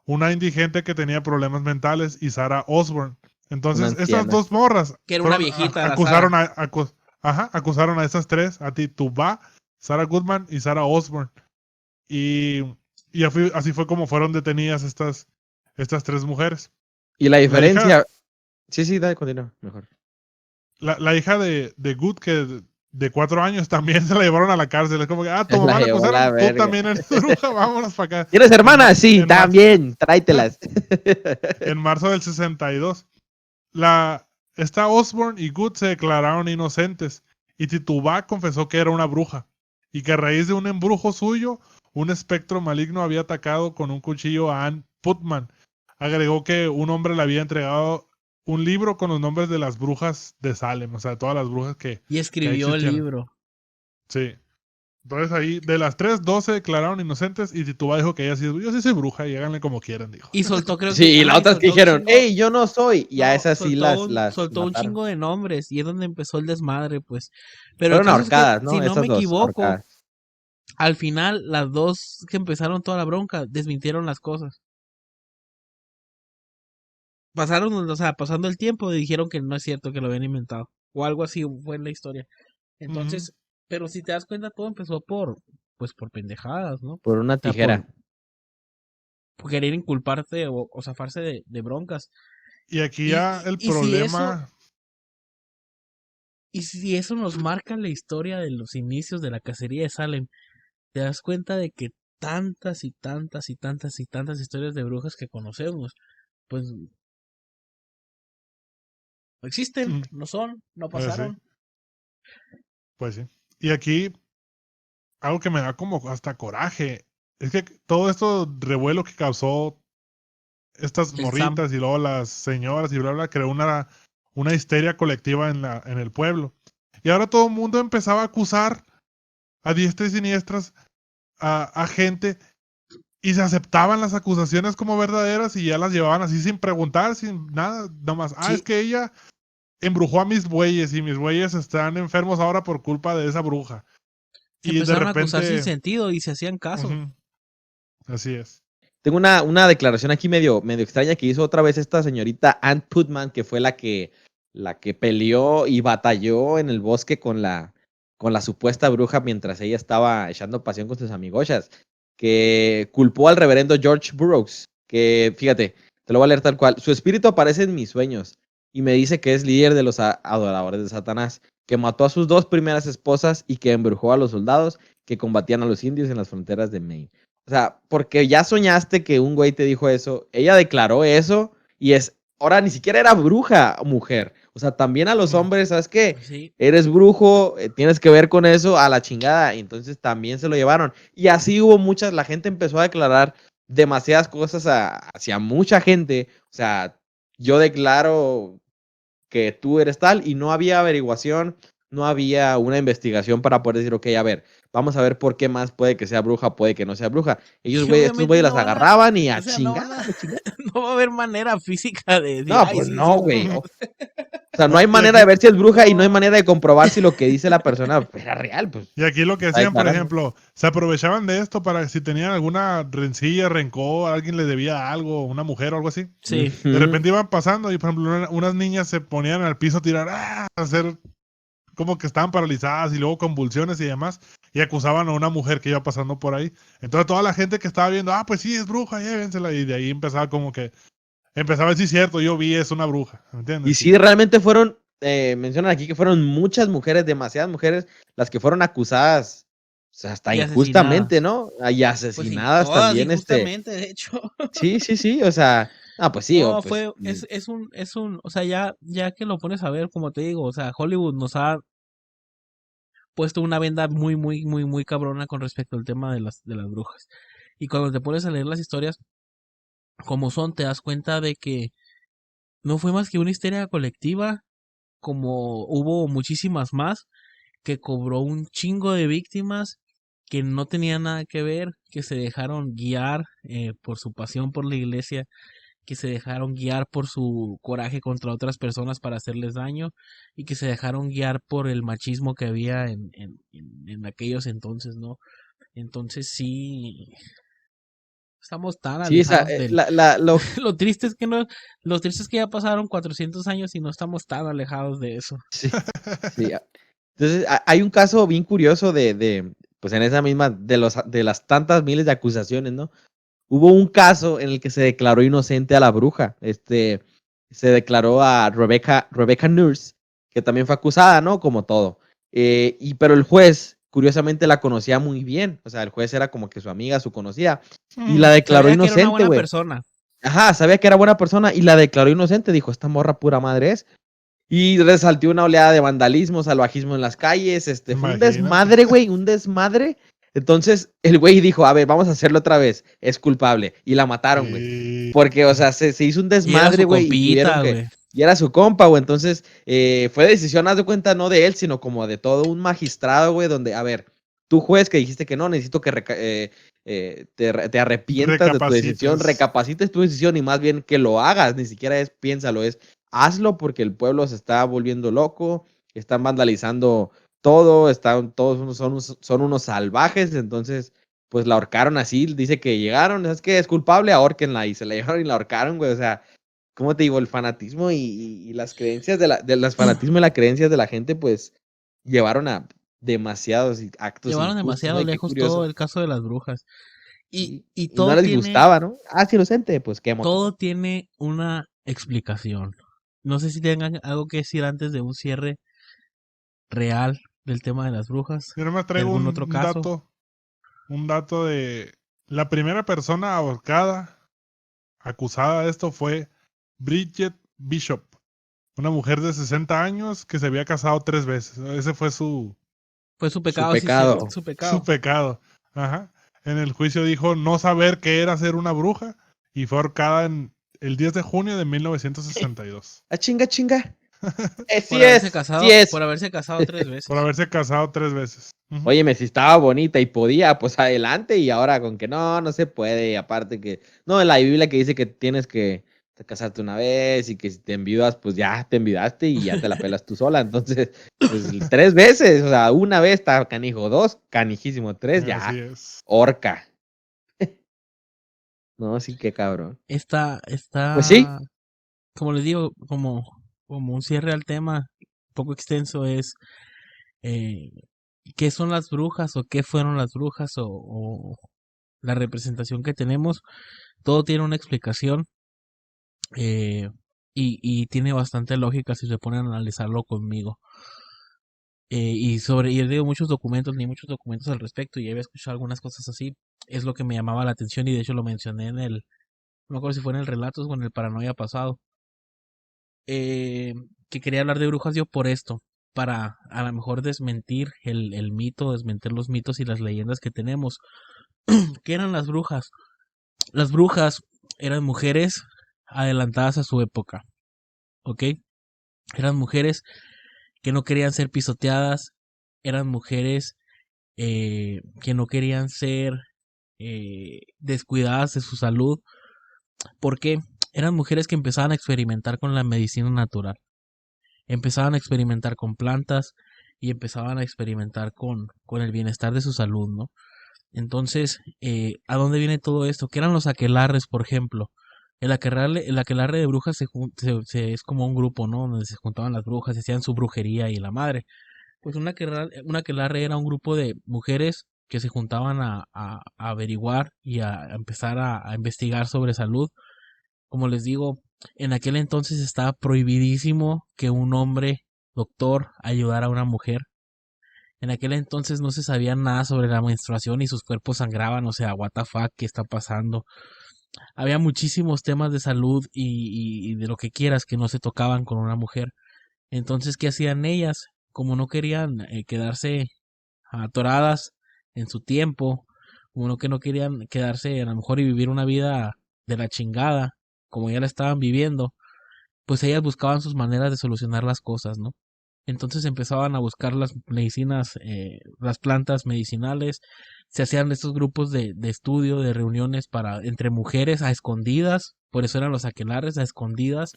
Speaker 4: una indigente que tenía problemas mentales, y Sarah Osborne.
Speaker 2: Una
Speaker 4: Entonces estas
Speaker 2: anciana.
Speaker 4: dos morras
Speaker 3: Que era una viejita, la
Speaker 4: acusaron
Speaker 3: Sara.
Speaker 4: acusaron a esas tres, a Titubá, Sarah Goodman y Sarah Osborne. Y, así fue como fueron detenidas estas tres mujeres.
Speaker 2: Y la
Speaker 4: La hija,
Speaker 2: diferencia. Sí, dale, continúa, mejor.
Speaker 4: la hija de Good, que de 4 años, también se la llevaron a la cárcel. Es como que, tu
Speaker 2: La
Speaker 4: mamá la
Speaker 2: llevó a la
Speaker 4: acusaron, tú
Speaker 2: verga.
Speaker 4: también eres bruja, vámonos para acá.
Speaker 2: ¿Tienes hermanas? Sí,
Speaker 4: En marzo,
Speaker 2: también, tráetelas.
Speaker 4: en marzo del 62. Esta Osborne y Good se declararon inocentes y Titubá confesó que era una bruja y que a raíz de un embrujo suyo, un espectro maligno había atacado con un cuchillo a Ann Putman. Agregó que un hombre le había entregado un libro con los nombres de las brujas de Salem, o sea, todas las brujas que
Speaker 3: Y escribió el
Speaker 4: existían.
Speaker 3: libro.
Speaker 4: Sí. Entonces ahí, de las 3, 2 se declararon inocentes y Tituba dijo que ella sí, yo sí soy bruja y háganle como quieran, dijo.
Speaker 3: Y soltó, creo
Speaker 2: Sí,
Speaker 3: que,
Speaker 2: y las
Speaker 3: y
Speaker 2: otras que
Speaker 3: soltó un
Speaker 2: dijeron,
Speaker 3: chingo.
Speaker 2: hey, yo no soy. Y a
Speaker 3: No,
Speaker 2: esas sí las
Speaker 3: soltó un
Speaker 2: mataron.
Speaker 3: chingo de nombres y es donde empezó el desmadre, pues. Pero el
Speaker 2: Fueron
Speaker 3: caso es que,
Speaker 2: ahorcadas,
Speaker 3: si
Speaker 2: ¿no?
Speaker 3: no
Speaker 2: Esas
Speaker 3: me
Speaker 2: dos,
Speaker 3: equivoco,
Speaker 2: ahorcadas.
Speaker 3: al final las dos que empezaron toda la bronca desmintieron las cosas. Pasaron, o sea, pasando el tiempo dijeron que no es cierto, que lo habían inventado. O algo así fue en la historia.
Speaker 4: Ujú.
Speaker 3: Entonces, pero si te das cuenta, todo empezó pues por pendejadas, ¿no? O
Speaker 2: Por una
Speaker 3: sea,
Speaker 2: tijera.
Speaker 3: por querer inculparte o zafarse de broncas.
Speaker 4: Y aquí
Speaker 3: Y,
Speaker 4: ya
Speaker 3: y,
Speaker 4: el
Speaker 3: y si eso,
Speaker 4: problema...
Speaker 3: y si eso nos marca la historia de los inicios de la cacería de Salem, te das cuenta de que tantas y tantas y tantas y tantas historias de brujas que conocemos, pues no existen,
Speaker 4: Mm,
Speaker 3: no son, no
Speaker 4: sí,
Speaker 3: pasaron.
Speaker 4: pues sí. Y aquí algo que me da como hasta coraje es que todo esto revuelo que causó estas
Speaker 3: El Sam,
Speaker 4: morritas y luego las señoras y bla, bla, creó una histeria colectiva en el pueblo. Y ahora todo el mundo empezaba a acusar a diestra y siniestras a gente y se aceptaban las acusaciones como verdaderas y ya las llevaban así sin preguntar, sin nada, nomás,
Speaker 3: Sí.
Speaker 4: es que ella embrujó a mis bueyes y mis bueyes están enfermos ahora por culpa de esa bruja.
Speaker 3: Se
Speaker 4: Y de
Speaker 3: empezaron a acusar sin
Speaker 4: repente,
Speaker 3: sentido y se hacían caso.
Speaker 4: ujú, así es.
Speaker 2: Tengo una declaración aquí medio extraña que hizo otra vez esta señorita Ann Putman, que fue la que peleó y batalló en el bosque con la supuesta bruja mientras ella estaba echando pasión con sus amigochas, que culpó al reverendo George Burroughs, que fíjate, te lo voy a leer tal cual. Su espíritu aparece en mis sueños y me dice que es líder de los adoradores de Satanás, que mató a sus 2 primeras esposas y que embrujó a los soldados que combatían a los indios en las fronteras de Maine. O sea, porque ya soñaste que un güey te dijo eso, ella declaró eso y ahora ni siquiera era bruja, mujer. O sea, también a los
Speaker 4: No.
Speaker 2: hombres, ¿sabes qué?
Speaker 3: Pues sí.
Speaker 2: Eres brujo, tienes que ver con eso a la chingada. Y entonces también se lo llevaron. Y así hubo la gente empezó a declarar demasiadas cosas hacia mucha gente. O sea, yo declaro que tú eres tal y no había averiguación, no había una investigación para poder decir, ok, a ver, vamos a ver por qué más puede que sea bruja, puede que no sea bruja. Ellos,
Speaker 3: Y
Speaker 2: güey, estos
Speaker 3: obviamente
Speaker 2: güeyes las
Speaker 3: no van a,
Speaker 2: agarraban y
Speaker 3: o
Speaker 2: a
Speaker 3: sea, no van
Speaker 2: chingar,
Speaker 3: a,
Speaker 2: a chingar.
Speaker 3: no va a haber manera física de decir,
Speaker 2: No,
Speaker 3: ay,
Speaker 2: pues
Speaker 3: sí,
Speaker 2: no,
Speaker 3: sí,
Speaker 2: güey.
Speaker 3: no.
Speaker 2: O sea, no hay
Speaker 4: Y
Speaker 2: manera
Speaker 4: aquí,
Speaker 2: de ver si es bruja y no hay
Speaker 3: No.
Speaker 2: manera de comprobar si lo que dice la persona era real, pues
Speaker 4: y aquí lo que
Speaker 2: está
Speaker 4: hacían, por
Speaker 2: declarando.
Speaker 4: ejemplo, se aprovechaban de esto para si tenían alguna rencilla, rencor, alguien les debía algo, una mujer o algo así.
Speaker 3: Sí.
Speaker 4: De
Speaker 2: Ujú.
Speaker 4: repente iban pasando y, por ejemplo, unas niñas se ponían al piso a tirar, a hacer como que estaban paralizadas y luego convulsiones y demás, y acusaban a una mujer que iba pasando por ahí. Entonces toda la gente que estaba viendo, pues sí, es bruja, llévensela, y de ahí empezaba como que, empezaba a decir, cierto, yo vi, es una bruja, ¿me
Speaker 2: Y
Speaker 4: entiendes?
Speaker 2: sí, realmente fueron, mencionan aquí que fueron muchas mujeres, demasiadas mujeres, las que fueron acusadas, o sea, hasta
Speaker 3: Y
Speaker 2: injustamente,
Speaker 3: asesinadas.
Speaker 2: ¿no? Y
Speaker 3: Pues sí,
Speaker 2: asesinadas
Speaker 3: todas
Speaker 2: también,
Speaker 3: injustamente, de hecho.
Speaker 2: sí, o sea, pues sí,
Speaker 3: No,
Speaker 2: pues,
Speaker 3: o sea, ya que lo pones a ver, como te digo, o sea, Hollywood nos ha puesto una venda muy, muy, muy, muy cabrona con respecto al tema de las brujas. Y cuando te pones a leer las historias como son, te das cuenta de que no fue más que una histeria colectiva, como hubo muchísimas más, que cobró un chingo de víctimas que no tenían nada que ver, que se dejaron guiar por su pasión por la iglesia, que se dejaron guiar por su coraje contra otras personas para hacerles daño y que se dejaron guiar por el machismo que había en aquellos entonces, ¿no? Entonces sí, estamos tan
Speaker 2: sí,
Speaker 3: alejados del...
Speaker 2: lo,
Speaker 3: Lo triste es que no, lo triste es que ya pasaron 400 años y no estamos tan alejados de eso.
Speaker 2: sí, sí. Entonces, hay un caso bien curioso pues en esa misma, de las tantas miles de acusaciones, ¿no? Hubo un caso en el que se declaró inocente a la bruja. Se declaró a Rebecca Nurse, que también fue acusada, ¿no? Como todo. Pero el juez, curiosamente, la conocía muy bien. O sea, el juez era como que su amiga, su conocida. Y la declaró
Speaker 3: Sabía que era una
Speaker 2: inocente,
Speaker 3: buena
Speaker 2: güey.
Speaker 3: persona.
Speaker 2: Ajá, sabía que era buena persona y la declaró inocente. Dijo, esta morra pura madre es. Y resaltó una oleada de vandalismo, salvajismo en las calles. Fue un
Speaker 4: Imagínate.
Speaker 2: desmadre, güey, un desmadre. Entonces el güey dijo, a ver, vamos a hacerlo otra vez. Es culpable. Y la mataron, güey.
Speaker 4: Y
Speaker 2: Porque, o sea, se hizo un
Speaker 3: Y era
Speaker 2: desmadre,
Speaker 3: su
Speaker 2: güey, y tuvieron
Speaker 3: compita,
Speaker 2: que...
Speaker 3: güey.
Speaker 2: Y era su compa, güey. Entonces, fue decisión, haz de cuenta, no de él, sino como de todo un magistrado, güey, donde, a ver, tú juez que dijiste que no, necesito que te arrepientas de tu decisión,
Speaker 4: recapacites.
Speaker 2: recapacites tu decisión y más bien que lo hagas, ni siquiera es piénsalo, es hazlo porque el pueblo se está volviendo loco, están vandalizando todo, son unos salvajes, entonces pues la ahorcaron así, dice que llegaron, es que es culpable, ahórquenla y se la llevaron y la ahorcaron, güey, o sea, ¿cómo te digo? El fanatismo y las creencias de las fanatismo y las creencias de la gente pues llevaron a demasiados actos
Speaker 3: Llevaron
Speaker 2: injustos, ¿no?
Speaker 3: demasiado
Speaker 2: Y qué
Speaker 3: lejos todo
Speaker 2: curioso.
Speaker 3: el caso de las brujas. Y,
Speaker 2: Sí,
Speaker 3: y
Speaker 2: y no
Speaker 3: todo
Speaker 2: les
Speaker 3: tiene,
Speaker 2: gustaba, ¿no? Es inocente, pues quemo
Speaker 3: todo
Speaker 2: todo.
Speaker 3: tiene una explicación. No sé si tengan algo que decir antes de un cierre real del tema de las brujas,
Speaker 4: Yo nomás
Speaker 3: de
Speaker 4: traigo
Speaker 3: algún otro caso.
Speaker 4: un dato de la primera persona ahorcada, acusada de esto fue Bridget Bishop, una mujer de 60 años que se había casado 3 veces. Ese fue
Speaker 3: Fue su
Speaker 2: Su
Speaker 3: pecado, sí, cierto,
Speaker 2: pecado.
Speaker 3: su
Speaker 4: su
Speaker 3: pecado.
Speaker 4: pecado. Ajá. En el juicio dijo no saber qué era ser una bruja y fue ahorcada el 10 de junio de 1962.
Speaker 2: Ah, chinga, chinga. Sí
Speaker 3: Por haberse
Speaker 2: es,
Speaker 3: casado,
Speaker 2: sí es.
Speaker 3: por haberse casado 3 veces.
Speaker 4: Por haberse casado 3 veces. Ujú.
Speaker 2: Óyeme, si estaba bonita y podía, pues adelante. Y ahora con que no se puede. Y aparte que, no, en la Biblia que dice que tienes que casarte una vez y que si te enviudas, pues ya te enviudaste y ya te la pelas tú sola. Entonces, pues 3 veces, o sea, una vez está canijo, 2, canijísimo, 3,
Speaker 4: Así
Speaker 2: ya,
Speaker 4: es.
Speaker 2: horca. No, sí, qué cabrón.
Speaker 3: Está,
Speaker 2: Pues sí,
Speaker 3: como les digo, como un cierre al tema un poco extenso es eh, qué son las brujas o qué fueron las brujas o la representación que tenemos. Todo tiene una explicación eh, y tiene bastante lógica si se ponen a analizarlo conmigo. Y he leído muchos documentos, ni muchos documentos al respecto, y había escuchado algunas cosas así. Es lo que me llamaba la atención, y de hecho lo mencioné no me acuerdo si fue en el Relatos o en el Paranoia pasado, eh, que quería hablar de brujas yo por esto, para a lo mejor desmentir el mito, desmentir los mitos y las leyendas que tenemos. ¿Qué eran las brujas? Las brujas eran mujeres adelantadas a su época, ¿ok? Eran mujeres que no querían ser pisoteadas, eran mujeres que no querían ser descuidadas de su salud, porque eran mujeres que empezaban a experimentar con la medicina natural, empezaban a experimentar con plantas y empezaban a experimentar con el bienestar de su salud, ¿no? Entonces, ¿a dónde viene todo esto? ¿Qué eran los aquelarres, por ejemplo? El aquelarre de brujas es como un grupo, ¿no? Donde se juntaban las brujas, hacían su brujería y la madre. Pues un aquelarre era un grupo de mujeres que se juntaban a averiguar y a empezar a investigar sobre salud. Como les digo, en aquel entonces estaba prohibidísimo que un hombre doctor ayudara a una mujer. En aquel entonces no se sabía nada sobre la menstruación y sus cuerpos sangraban, o sea, what the fuck, ¿qué está pasando? Había muchísimos temas de salud y de lo que quieras que no se tocaban con una mujer. Entonces, ¿qué hacían ellas? Como no querían quedarse atoradas en su tiempo, como que no querían quedarse a lo mejor y vivir una vida de la chingada, como ya la estaban viviendo, pues ellas buscaban sus maneras de solucionar las cosas, ¿no? Entonces empezaban a buscar las medicinas, las plantas medicinales, se hacían estos grupos de estudio, de reuniones para entre mujeres a escondidas, por eso eran los aquelarres a escondidas,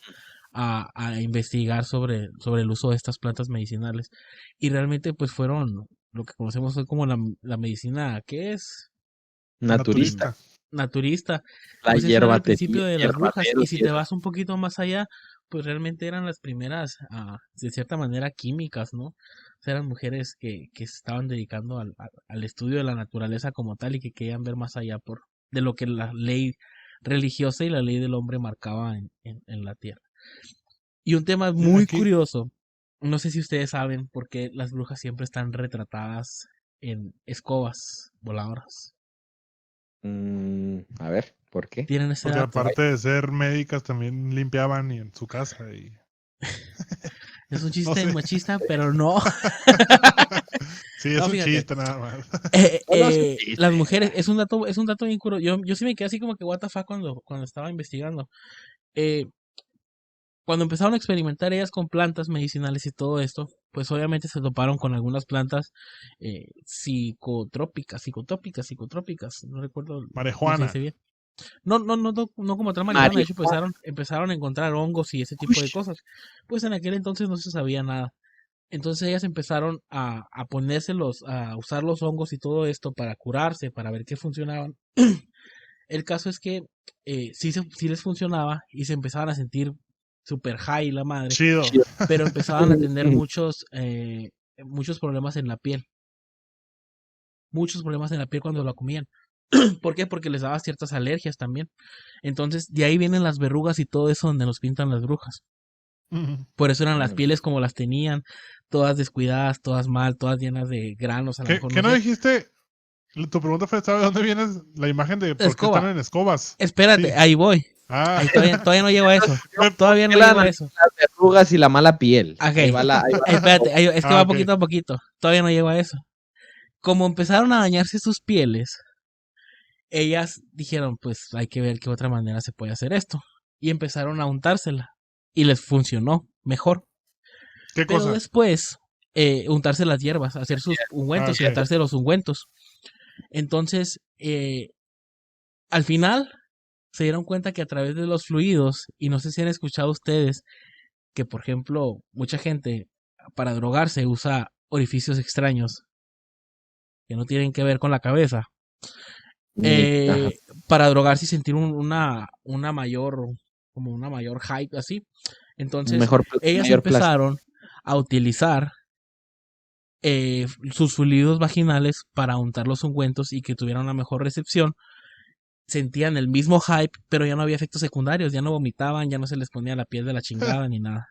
Speaker 3: a investigar sobre el uso de estas plantas medicinales. Y realmente pues fueron lo que conocemos hoy como la medicina, ¿qué es?
Speaker 2: naturista.
Speaker 4: Naturista.
Speaker 3: Naturista.
Speaker 2: La
Speaker 3: Pues eso era el principio de las brujas.
Speaker 2: hierbateros
Speaker 3: Y si
Speaker 2: y
Speaker 3: te
Speaker 2: eso.
Speaker 3: vas un poquito más allá, pues realmente eran las primeras, de cierta manera, químicas, ¿no? O sea, eran mujeres que se estaban dedicando al estudio de la naturaleza como tal y que querían ver más allá de lo que la ley religiosa y la ley del hombre marcaba en la tierra. Y un tema muy
Speaker 4: Aquí,
Speaker 3: curioso, no sé si ustedes saben por qué las brujas siempre están retratadas en escobas voladoras.
Speaker 2: A ver, ¿por qué?
Speaker 3: ¿Tienen ese
Speaker 4: porque
Speaker 3: dato?
Speaker 4: aparte de ser médicas, también limpiaban y en su casa. Y
Speaker 3: Es un
Speaker 4: no
Speaker 3: chiste
Speaker 4: sé.
Speaker 3: machista, pero no.
Speaker 4: Sí, es
Speaker 3: No,
Speaker 4: un
Speaker 3: fíjate.
Speaker 4: chiste nada más.
Speaker 2: No, no, sí, sí,
Speaker 3: Las mujeres, es un dato bien curioso. Yo sí me quedé así como que what the fuck cuando estaba investigando. Eh, Cuando empezaron a experimentar ellas con plantas medicinales y todo esto, pues obviamente se toparon con algunas plantas psicotrópicas, no recuerdo cómo se
Speaker 4: Marijuana.
Speaker 3: dice bien. No como otra marihuana, de hecho
Speaker 2: marihuana.
Speaker 3: empezaron a encontrar hongos y ese tipo de cosas. Pues en aquel entonces no se sabía nada. Entonces ellas empezaron a ponérselos, a usar los hongos y todo esto para curarse, para ver qué funcionaban. El caso es que sí les funcionaba y se empezaban a sentir super high la madre,
Speaker 4: Chido.
Speaker 3: pero empezaban a tener muchos problemas en la piel. Muchos problemas en la piel cuando la comían. ¿Por qué? Porque les daba ciertas alergias también. Entonces, de ahí vienen las verrugas y todo eso donde nos pintan las brujas. Por eso eran las pieles como las tenían, todas descuidadas, todas mal, todas llenas de granos, a lo mejor
Speaker 4: ¿Qué
Speaker 3: no
Speaker 4: no
Speaker 3: sé.
Speaker 4: dijiste? Tu pregunta fue, ¿sabes de dónde viene la imagen de por qué están
Speaker 3: Escoba,
Speaker 4: en escobas?
Speaker 3: espérate,
Speaker 4: Sí.
Speaker 3: ahí voy.
Speaker 4: Ah,
Speaker 3: Ahí todavía no llego a eso.
Speaker 4: me-
Speaker 3: Todavía no
Speaker 2: ¿Qué
Speaker 3: llego
Speaker 2: la
Speaker 3: a eso.
Speaker 2: las verrugas y la mala piel?
Speaker 3: Ok,
Speaker 2: Ahí va
Speaker 3: espérate, es que va
Speaker 4: ok.
Speaker 3: poquito a poquito. Todavía no llego a eso. Como empezaron a dañarse sus pieles, ellas dijeron, pues hay que ver qué otra manera se puede hacer esto. Y empezaron a untársela. Y les funcionó mejor.
Speaker 4: ¿Qué
Speaker 3: Pero
Speaker 4: cosa?
Speaker 3: después, untarse las hierbas, hacer sus ungüentos y
Speaker 4: ok.
Speaker 3: untarse los ungüentos. Entonces, al final, se dieron cuenta que a través de los fluidos, y no sé si han escuchado ustedes, que por ejemplo, mucha gente para drogarse usa orificios extraños que no tienen que ver con la cabeza.
Speaker 2: Ajá.
Speaker 3: Para drogarse y sentir una mayor, como una mayor hype así.
Speaker 2: Un
Speaker 3: Entonces, ellas
Speaker 2: mayor placer.
Speaker 3: empezaron a utilizar sus fluidos vaginales para untar los ungüentos y que tuvieran una mejor recepción. Sentían el mismo hype, pero ya no había efectos secundarios, ya no vomitaban, ya no se les ponía la piel de la chingada ni nada.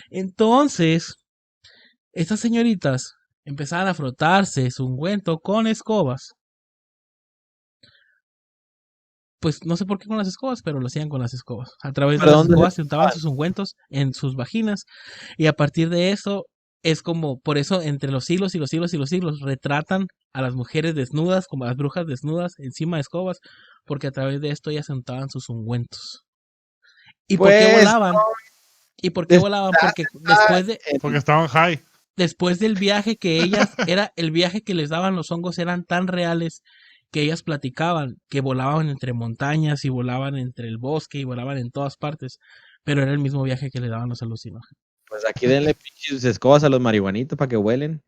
Speaker 3: Entonces, estas señoritas empezaban a frotarse su ungüento con escobas. Pues no sé por qué con las escobas, pero lo hacían con las escobas. A través de
Speaker 2: ¿Pero
Speaker 3: las
Speaker 2: dónde
Speaker 3: escobas se
Speaker 2: se
Speaker 3: untaban
Speaker 2: usaban?
Speaker 3: sus ungüentos en sus vaginas. Y a partir de eso, es como, por eso entre los siglos y los siglos y los siglos, retratan a las mujeres desnudas, como a las brujas desnudas, encima de escobas, porque a través de esto ellas se untaban sus ungüentos. ¿Y por qué
Speaker 2: Pues,
Speaker 3: volaban? ¿Y por qué
Speaker 2: des-
Speaker 3: volaban? Porque
Speaker 2: ah,
Speaker 4: Porque estaban high.
Speaker 3: después del viaje que ellas, era el viaje que les daban los hongos eran tan reales que ellas platicaban que volaban entre montañas y volaban entre el bosque y volaban en todas partes, pero era el mismo viaje que le daban los alucinógenos.
Speaker 2: pues aquí denle pinches escobas a los marihuanitos para que huelen.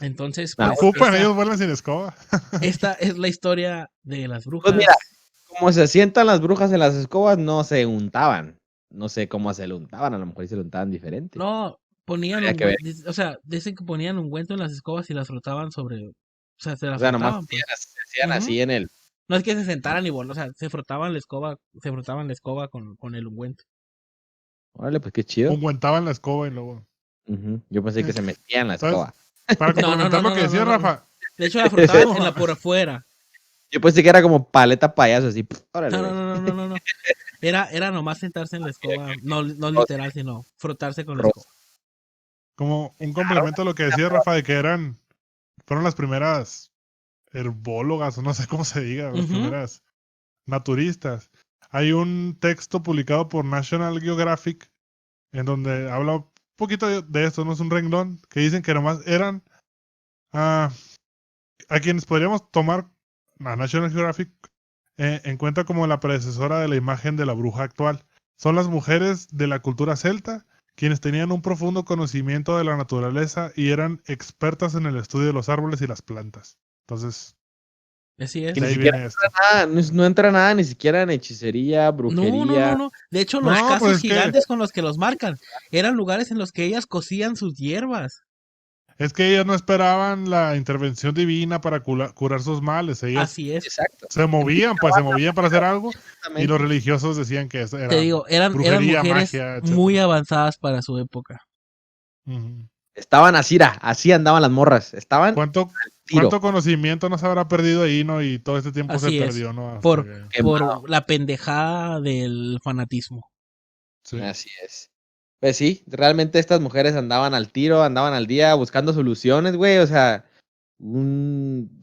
Speaker 3: Entonces,
Speaker 2: No,
Speaker 3: pues
Speaker 4: Ocupan, ellos vuelan sin escoba.
Speaker 3: esta es la historia de las
Speaker 2: pues
Speaker 3: brujas.
Speaker 2: mira, como se sientan las brujas en las escobas, no se untaban. No sé cómo se lo untaban, a lo mejor se lo untaban diferente.
Speaker 3: No, ponían
Speaker 2: Habría que ver.
Speaker 3: ungüento, o sea, dicen que ponían ungüento en las escobas y las frotaban sobre, o sea, se
Speaker 2: O
Speaker 3: las
Speaker 2: sea, nomás
Speaker 3: frotaban, pues.
Speaker 2: se hacían
Speaker 3: Ujú.
Speaker 2: así en el.
Speaker 3: No es que se sentaran y o sea, se frotaban la escoba, con el ungüento.
Speaker 2: Órale, pues qué chido.
Speaker 4: Ungüentaban la escoba y luego.
Speaker 2: Ujú. Yo pensé que se metían la
Speaker 4: ¿Sabes?
Speaker 2: escoba.
Speaker 4: Para
Speaker 3: No, no, no,
Speaker 4: complementar lo
Speaker 3: no,
Speaker 4: que
Speaker 3: no, no,
Speaker 4: decía
Speaker 3: no, no.
Speaker 4: Rafa.
Speaker 3: De hecho, la frotaban en la por afuera.
Speaker 2: Yo pensé que era como paleta payaso, así. Órale,
Speaker 3: No, no,
Speaker 2: güey.
Speaker 3: no, no, no, no, no. Era nomás sentarse en la escoba, no
Speaker 2: Roce,
Speaker 3: literal, sino frotarse con la
Speaker 2: roce.
Speaker 3: escoba.
Speaker 4: Como un complemento a lo que decía Rafa de que fueron las primeras herbólogas, o no sé cómo se diga, las
Speaker 3: Ujú.
Speaker 4: primeras naturistas. Hay un texto publicado por National Geographic en donde habla un poquito de esto, no es un renglón, que dicen que nomás eran a quienes podríamos tomar a National Geographic en cuenta como la predecesora de la imagen de la bruja actual. Son las mujeres de la cultura celta quienes tenían un profundo conocimiento de la naturaleza y eran expertas en el estudio de los árboles y las plantas. Entonces,
Speaker 3: Así
Speaker 2: Que
Speaker 3: es.
Speaker 4: de
Speaker 2: ni
Speaker 4: ahí
Speaker 2: siquiera
Speaker 4: viene esto.
Speaker 2: entra nada, no entra nada, ni siquiera en hechicería,
Speaker 3: No, no, no,
Speaker 2: brujería.
Speaker 3: no. De hecho, los
Speaker 4: No, pues
Speaker 3: casos
Speaker 4: es que
Speaker 3: gigantes con los que los marcan eran lugares en los que ellas cocían sus hierbas.
Speaker 4: ellas no esperaban la intervención divina para curar sus males. Ellas
Speaker 3: Así es.
Speaker 2: Exacto.
Speaker 4: se movían para hacer algo y los
Speaker 2: Exactamente.
Speaker 4: religiosos decían que eso
Speaker 3: Te
Speaker 4: era
Speaker 3: digo, eran
Speaker 4: brujería,
Speaker 3: mujeres
Speaker 4: magia,
Speaker 3: muy
Speaker 4: etcétera.
Speaker 3: avanzadas para su época.
Speaker 4: Ujú.
Speaker 2: Estaban así andaban las morras. Estaban
Speaker 4: ¿Cuánto,
Speaker 2: tiro,
Speaker 4: cuánto conocimiento no se habrá perdido ahí, no? Y todo este tiempo se
Speaker 3: Así es.
Speaker 4: perdió, ¿no? Hasta
Speaker 3: Por,
Speaker 4: que...
Speaker 2: quemado.
Speaker 3: por la pendejada del fanatismo.
Speaker 4: Sí.
Speaker 2: Así es. Pues sí, realmente estas mujeres andaban al tiro, andaban al día buscando soluciones, güey. O sea,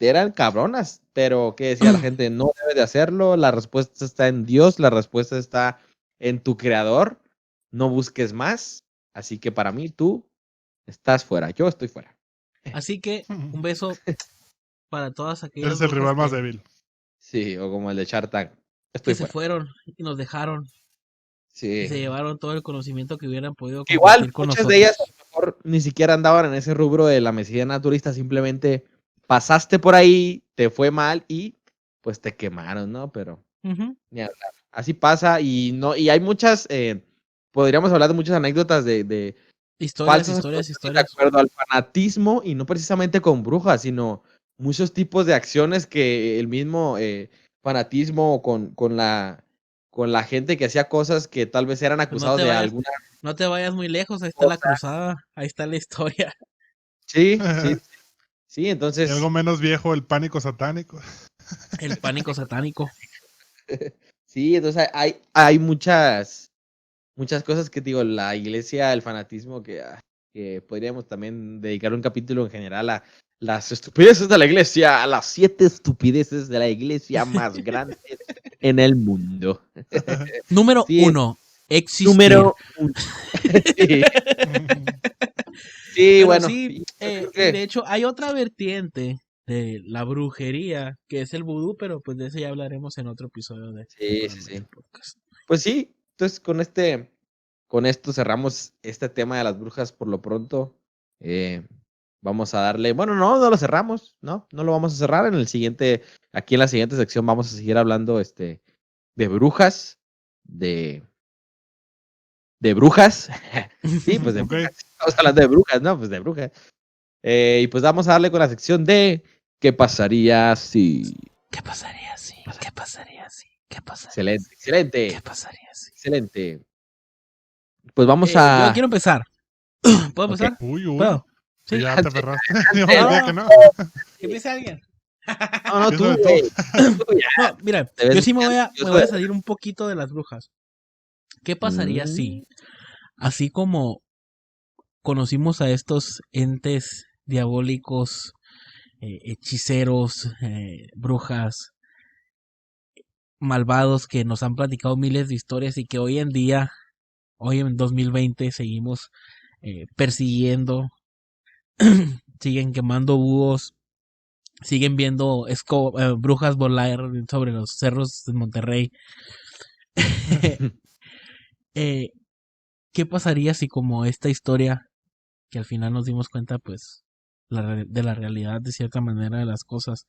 Speaker 2: eran cabronas. Pero, ¿qué decía la gente? No debes de hacerlo. La respuesta está en Dios, la respuesta está en tu creador. No busques más. Así que para mí, tú estás fuera. Yo estoy fuera.
Speaker 3: Así que un beso para todas aquellas
Speaker 4: Eres el
Speaker 3: brujas
Speaker 4: rival más
Speaker 3: que
Speaker 4: débil.
Speaker 2: Sí, o como el de Shark Tank. Estoy
Speaker 3: se
Speaker 2: fuera.
Speaker 3: fueron y nos dejaron y se
Speaker 2: Sí.
Speaker 3: llevaron todo el conocimiento que hubieran podido
Speaker 2: Igual,
Speaker 3: compartir con
Speaker 2: muchas de ellas a
Speaker 3: nosotros.
Speaker 2: lo mejor ni siquiera andaban en ese rubro de la medicina naturista, simplemente pasaste por ahí, te fue mal y pues te quemaron, ¿no? Pero
Speaker 3: Ujú.
Speaker 2: ni hablar. Así pasa y no, y hay muchas, podríamos hablar de muchas anécdotas de
Speaker 3: Historias,
Speaker 2: falsas
Speaker 3: historias,
Speaker 2: acusaciones de
Speaker 3: historias.
Speaker 2: acuerdo al fanatismo y no precisamente con brujas, sino muchos tipos de acciones que el mismo fanatismo con la gente que hacía cosas que tal vez eran
Speaker 3: Pues no
Speaker 2: acusados
Speaker 3: te
Speaker 2: de
Speaker 3: vayas,
Speaker 2: alguna
Speaker 3: no te vayas muy lejos, ahí está la
Speaker 2: cosa.
Speaker 3: cruzada, ahí está la historia,
Speaker 2: Sí, sí, sí,
Speaker 4: Y algo
Speaker 2: entonces,
Speaker 4: menos viejo, el pánico satánico.
Speaker 3: el pánico satánico.
Speaker 2: sí, entonces hay muchas cosas que digo, la iglesia, el fanatismo, que podríamos también dedicar un capítulo en general a las estupideces de la iglesia, a las 7 estupideces de la iglesia más grandes en el mundo.
Speaker 3: Número
Speaker 2: Sí,
Speaker 3: 1, existir.
Speaker 2: número 1. Sí, Sí,
Speaker 3: Pero
Speaker 2: bueno.
Speaker 3: sí,
Speaker 2: yo
Speaker 3: y
Speaker 2: creo
Speaker 3: de hecho hay otra vertiente de la brujería, que es el vudú, pero pues de eso ya hablaremos en otro episodio de
Speaker 2: Sí,
Speaker 3: Buenas
Speaker 2: sí,
Speaker 3: noches
Speaker 2: sí.
Speaker 3: podcast.
Speaker 2: Pues sí, entonces con esto cerramos este tema de las brujas por lo pronto. Vamos a darle, bueno, no lo cerramos, no lo vamos a cerrar. Aquí en la siguiente sección vamos a seguir hablando de brujas, de brujas. Sí, pues de
Speaker 4: Ok.
Speaker 2: brujas. Estamos hablando de brujas, ¿no? Pues de brujas. Y pues vamos a darle con la sección de ¿qué pasaría si?
Speaker 3: ¿Qué pasaría si? ¿Qué pasaría si? ¿Qué pasaría
Speaker 2: Excelente,
Speaker 3: si? ¿Qué
Speaker 2: excelente,
Speaker 3: pasaría si?
Speaker 2: excelente. Pues vamos
Speaker 3: Yo
Speaker 2: a.
Speaker 3: quiero empezar. ¿Puedo
Speaker 2: Ok.
Speaker 3: empezar?
Speaker 4: Uy.
Speaker 3: ¿Puedo?
Speaker 4: Sí,
Speaker 3: ¿Sí?
Speaker 4: ya te aferraste. Yo
Speaker 3: No,
Speaker 4: decía
Speaker 3: no,
Speaker 4: que
Speaker 3: no.
Speaker 4: no.
Speaker 3: Que empiece alguien.
Speaker 2: No, tú,
Speaker 4: Piénsale tú.
Speaker 2: güey. Tú ya
Speaker 3: No, mira,
Speaker 2: te ves
Speaker 3: yo
Speaker 2: muy
Speaker 3: sí me
Speaker 2: ansioso
Speaker 3: voy a salir un poquito de las brujas. ¿Qué pasaría
Speaker 2: Mm,
Speaker 3: si, así como conocimos a estos entes diabólicos, hechiceros, brujas, malvados que nos han platicado miles de historias y que hoy en día, hoy en 2020, seguimos persiguiendo, siguen quemando búhos, siguen viendo brujas volar sobre los cerros de Monterrey? Eh, ¿Qué pasaría si como esta historia, que al final nos dimos cuenta pues de la realidad de cierta manera de las cosas,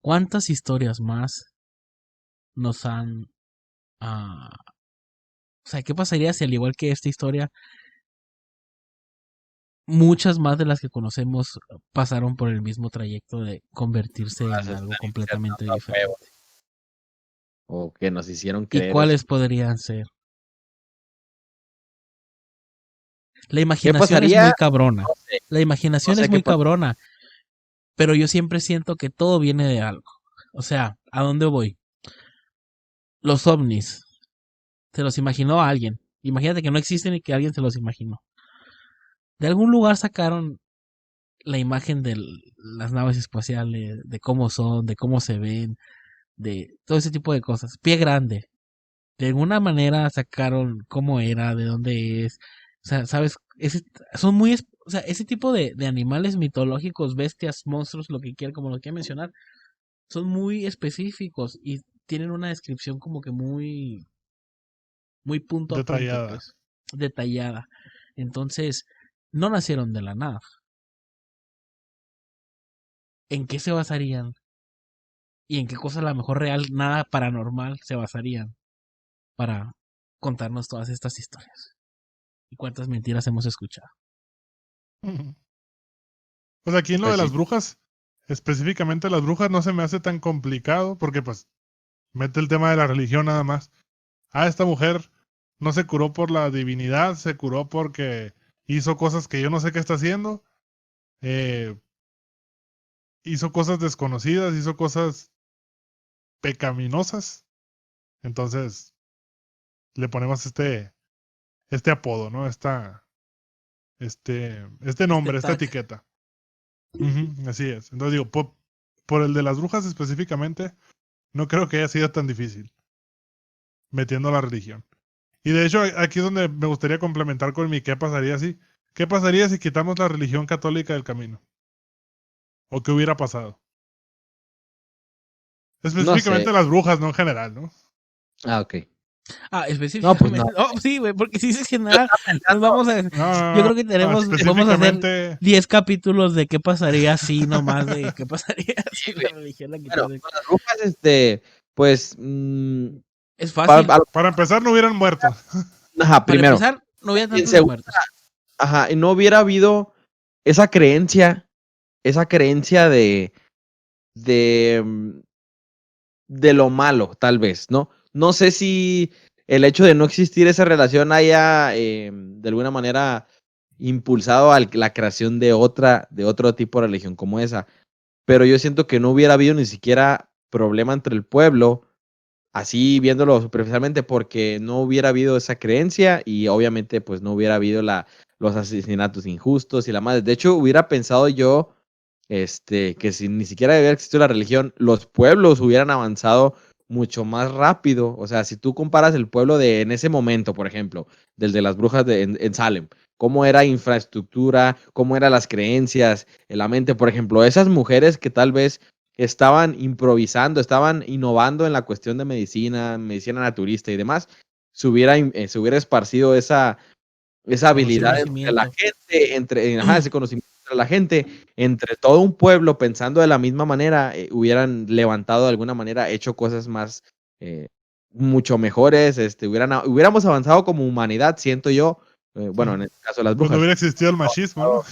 Speaker 3: cuántas historias más nos han... ah, o sea, ¿qué pasaría si al igual que esta historia, muchas más de las que conocemos pasaron por el mismo trayecto de convertirse
Speaker 2: vas
Speaker 3: en
Speaker 2: a
Speaker 3: algo
Speaker 2: estar
Speaker 3: completamente
Speaker 2: insertando a huevo,
Speaker 3: diferente?
Speaker 2: o que nos hicieron
Speaker 3: ¿Y
Speaker 2: creer eso.
Speaker 3: cuáles podrían ser? La
Speaker 2: ¿Qué
Speaker 3: imaginación es
Speaker 2: pasaría?
Speaker 3: muy cabrona.
Speaker 2: No sé,
Speaker 3: La
Speaker 2: no
Speaker 3: imaginación
Speaker 2: sé
Speaker 3: es
Speaker 2: qué
Speaker 3: muy
Speaker 2: pasaría.
Speaker 3: cabrona, pero yo siempre siento que todo viene de algo. O sea, ¿a dónde voy? Los ovnis. Se los imaginó a alguien. Imagínate que no existen y que alguien se los imaginó. De algún lugar sacaron la imagen de las naves espaciales, de cómo son, de cómo se ven, de todo ese tipo de cosas. Pie grande. De alguna manera sacaron cómo era, de dónde es. O sea, ¿sabes? Son muy... O sea, ese tipo de animales mitológicos, bestias, monstruos, lo que quieran, como lo quieran mencionar, son muy específicos y tienen una descripción como que muy punto a punto,
Speaker 4: Detallada.
Speaker 3: pues, detallada. Entonces, no nacieron de la nada. ¿En qué se basarían? ¿Y en qué cosa a lo mejor real, nada paranormal, se basarían para contarnos todas estas historias? ¿Y cuántas mentiras hemos escuchado?
Speaker 4: Pues aquí en lo
Speaker 2: Pues
Speaker 4: de
Speaker 2: sí.
Speaker 4: las brujas, específicamente las brujas, no se me hace tan complicado porque pues mete el tema de la religión nada más. Esta mujer no se curó por la divinidad, se curó porque hizo cosas que yo no sé qué está haciendo. eh, Hizo cosas desconocidas, hizo cosas pecaminosas. Entonces le ponemos este apodo, ¿no? Este
Speaker 3: Este
Speaker 4: nombre, esta
Speaker 3: tag.
Speaker 4: etiqueta. Ujú, así es. Entonces digo, por el de las brujas específicamente, no creo que haya sido tan difícil metiendo la religión. Y de hecho, aquí es donde me gustaría complementar con mi qué pasaría si. ¿Qué pasaría si quitamos la religión católica del camino? ¿O qué hubiera pasado?
Speaker 2: No sé.
Speaker 4: Específicamente las brujas, no en general, ¿no?
Speaker 2: Ah, ok.
Speaker 3: Ah,
Speaker 2: No, pues no.
Speaker 3: específicamente. Oh, sí, güey, porque si dices
Speaker 2: Yo
Speaker 3: general,
Speaker 2: estaba
Speaker 3: nos
Speaker 2: pensando.
Speaker 3: vamos a...
Speaker 4: No, no,
Speaker 3: Yo
Speaker 4: no,
Speaker 3: creo que
Speaker 4: no,
Speaker 3: vamos a hacer
Speaker 4: específicamente.
Speaker 3: 10 capítulos de qué pasaría si nomás, de qué pasaría
Speaker 2: Sí,
Speaker 3: si la
Speaker 2: güey.
Speaker 3: religión la
Speaker 2: Bueno,
Speaker 3: quitas de...
Speaker 2: con las brujas, pues.
Speaker 3: Es
Speaker 2: Para,
Speaker 3: fácil.
Speaker 4: Para empezar, no hubieran muerto.
Speaker 2: ajá,
Speaker 3: Para
Speaker 2: primero.
Speaker 3: empezar, no había
Speaker 2: Y en
Speaker 3: tantos
Speaker 2: segundo,
Speaker 3: muertos.
Speaker 2: ajá, y no hubiera habido esa creencia, de, mm, de lo malo, tal vez, ¿no? No sé si el hecho de no existir esa relación haya de alguna manera impulsado a la creación de otro tipo de religión como esa, pero yo siento que no hubiera habido ni siquiera problema entre el pueblo, así viéndolo superficialmente, porque no hubiera habido esa creencia y obviamente pues no hubiera habido los asesinatos injustos y la madre. De hecho, hubiera pensado yo que si ni siquiera hubiera existido la religión, los pueblos hubieran avanzado mucho más rápido. O sea, si tú comparas el pueblo de en ese momento, por ejemplo, del de las brujas en Salem, cómo era infraestructura, cómo eran las creencias, la mente. Por ejemplo, esas mujeres que tal vez estaban improvisando, estaban innovando en la cuestión de medicina naturista y demás, se hubiera esparcido esa habilidad entre la
Speaker 3: Conocimiento.
Speaker 2: gente, ese conocimiento entre la gente, entre todo un pueblo pensando de la misma manera, hubieran levantado de alguna manera, hecho cosas más, mucho mejores, hubiéramos avanzado como humanidad, siento yo, bueno, en el caso de las
Speaker 4: Pues no
Speaker 2: brujas,
Speaker 4: hubiera existido el machismo, ¿no?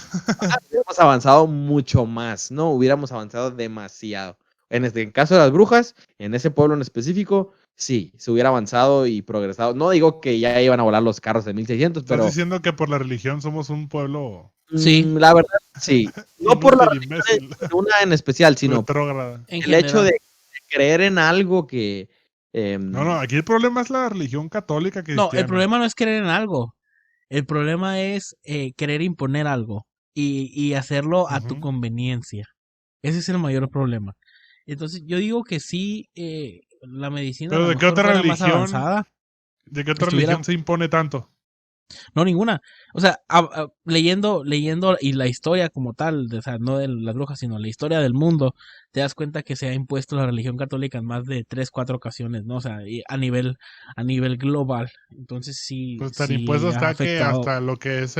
Speaker 2: hubiéramos avanzado mucho más, ¿no? Hubiéramos avanzado demasiado. En este caso de las brujas, en ese pueblo en específico, sí, se hubiera avanzado y progresado. No digo que ya iban a volar los carros de 1600,
Speaker 4: Estás
Speaker 2: pero
Speaker 4: diciendo que por la religión somos un pueblo
Speaker 3: Sí,
Speaker 2: la verdad, sí. No por la
Speaker 4: inútil,
Speaker 2: religión
Speaker 4: imbécil,
Speaker 2: en una en especial, sino
Speaker 4: retrógrada.
Speaker 3: en
Speaker 2: el hecho
Speaker 3: general.
Speaker 2: de creer en algo que...
Speaker 4: No, aquí el problema es la religión católica
Speaker 3: No, el
Speaker 4: cristiana.
Speaker 3: problema no es creer en algo. El problema es querer imponer algo y hacerlo a tu
Speaker 4: Ujú.
Speaker 3: conveniencia. Ese es el mayor problema. Entonces, yo digo que sí, la medicina a
Speaker 4: Pero
Speaker 3: lo
Speaker 4: ¿de qué
Speaker 3: mejor
Speaker 4: otra
Speaker 3: fuera más
Speaker 4: religión,
Speaker 3: avanzada,
Speaker 4: de qué otra
Speaker 3: estuviera,
Speaker 4: religión se impone tanto?
Speaker 3: no ninguna. O sea, leyendo y la historia como tal, o sea, no de las brujas, sino la historia del mundo, te das cuenta que se ha impuesto la religión católica en más de 3, 4 ocasiones, ¿no? O sea, y a nivel global. Entonces sí,
Speaker 4: Pues tan impuesto
Speaker 3: sí ha
Speaker 4: está que
Speaker 3: afectado.
Speaker 4: hasta lo que es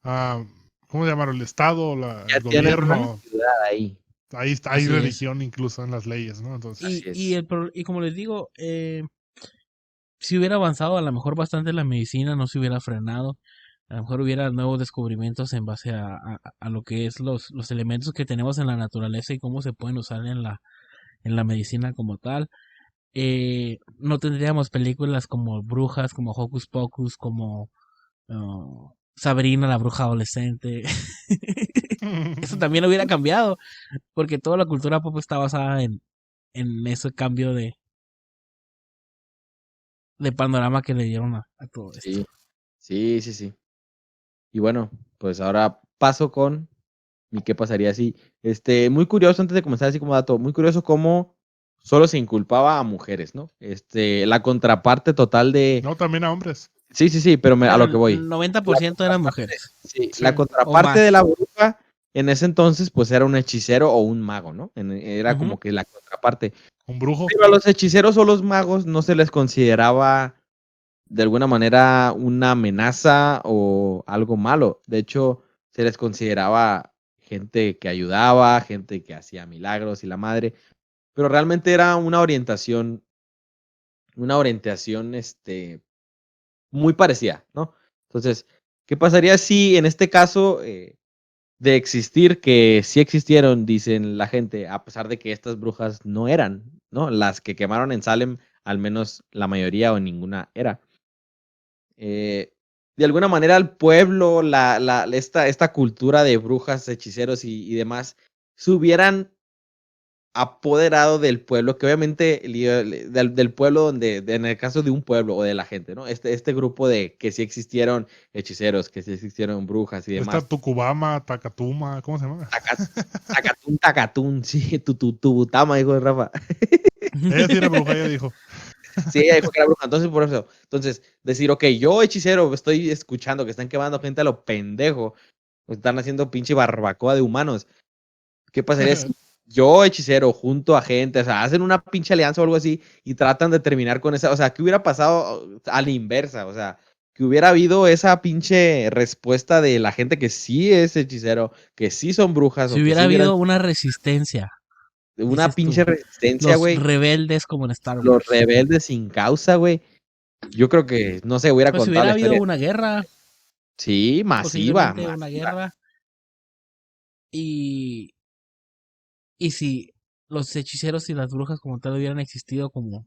Speaker 4: ah, ¿cómo se llama? El Estado,
Speaker 2: ya
Speaker 4: el
Speaker 2: tienen una
Speaker 4: gobierno,
Speaker 2: ciudad ahí.
Speaker 4: ahí está, hay
Speaker 3: Así es.
Speaker 4: religión incluso en las leyes, ¿no? Entonces,
Speaker 3: Y,
Speaker 2: Así
Speaker 3: y,
Speaker 2: es.
Speaker 3: el, pro- y como les digo, si hubiera avanzado a lo mejor bastante la medicina, no se hubiera frenado. A lo mejor hubiera nuevos descubrimientos en base a lo que es los elementos que tenemos en la naturaleza y cómo se pueden usar en la medicina como tal. No tendríamos películas como Brujas, como Hocus Pocus, como Sabrina la bruja adolescente. Eso también hubiera cambiado, porque toda la cultura pop está basada en ese cambio de panorama que le dieron a todo esto.
Speaker 2: Sí, sí, sí, sí. Y bueno, pues ahora paso con mi qué pasaría si. Muy curioso, antes de comenzar así como dato, muy curioso cómo solo se inculpaba a mujeres, ¿no? La contraparte total de.
Speaker 4: no, también a hombres.
Speaker 2: Sí, sí, sí, pero a
Speaker 3: Pero
Speaker 2: lo que
Speaker 3: el
Speaker 2: voy. La
Speaker 3: 90% eran
Speaker 2: contraparte,
Speaker 3: mujeres,
Speaker 2: sí,
Speaker 4: Sí.
Speaker 2: la
Speaker 3: o
Speaker 2: contraparte de
Speaker 3: más.
Speaker 2: la bruja en ese entonces, pues era un hechicero o un mago, ¿no? Era
Speaker 3: Ujú.
Speaker 2: como que la contraparte.
Speaker 4: Un brujo.
Speaker 2: Pero a los hechiceros o los magos no se les consideraba de alguna manera una amenaza o algo malo. De hecho, se les consideraba gente que ayudaba, gente que hacía milagros y la madre, pero realmente era una orientación, muy parecida, ¿no? Entonces, ¿qué pasaría si en este caso de existir, que sí existieron, dicen la gente, a pesar de que estas brujas no eran, ¿no? Las que quemaron en Salem, al menos la mayoría o ninguna era. Eh, de alguna manera el pueblo, esta cultura de brujas, hechiceros y demás, se hubieran apoderado del pueblo, que obviamente del pueblo en el caso de un pueblo o de la gente, ¿no? Este grupo de que sí existieron hechiceros, que sí existieron brujas y
Speaker 4: Esta
Speaker 2: demás.
Speaker 4: Tucubama, Tacatuma, ¿cómo se llama?
Speaker 2: Tacatún, sí, tu butama, dijo Rafa.
Speaker 4: Ella sí era bruja, ella dijo.
Speaker 2: Sí, ella dijo que era bruja, entonces por eso. Entonces, decir, ok, yo hechicero estoy escuchando que están quemando gente a lo pendejo, están haciendo pinche barbacoa de humanos. ¿Qué pasaría si yo, hechicero, junto a gente, o sea, hacen una pinche alianza o algo así y tratan de terminar con esa, o sea, ¿qué hubiera pasado a la inversa? O sea, que hubiera habido esa pinche respuesta de la gente que sí es hechicero, que sí son brujas
Speaker 3: Si
Speaker 2: o que sí
Speaker 3: hubiera
Speaker 2: hubieran
Speaker 3: habido una resistencia,
Speaker 2: una
Speaker 3: dices
Speaker 2: pinche
Speaker 3: tú,
Speaker 2: resistencia,
Speaker 3: los
Speaker 2: güey,
Speaker 3: rebeldes como en Star
Speaker 2: los
Speaker 3: Wars.
Speaker 2: rebeldes sin causa, güey. Yo creo que, no sé, hubiera
Speaker 3: Pues si
Speaker 2: contado
Speaker 3: hubiera
Speaker 2: la
Speaker 3: habido
Speaker 2: historia.
Speaker 3: una guerra,
Speaker 2: Sí, masiva,
Speaker 3: posiblemente una
Speaker 2: masiva.
Speaker 3: guerra, y, y si los hechiceros y las brujas como tal hubieran existido como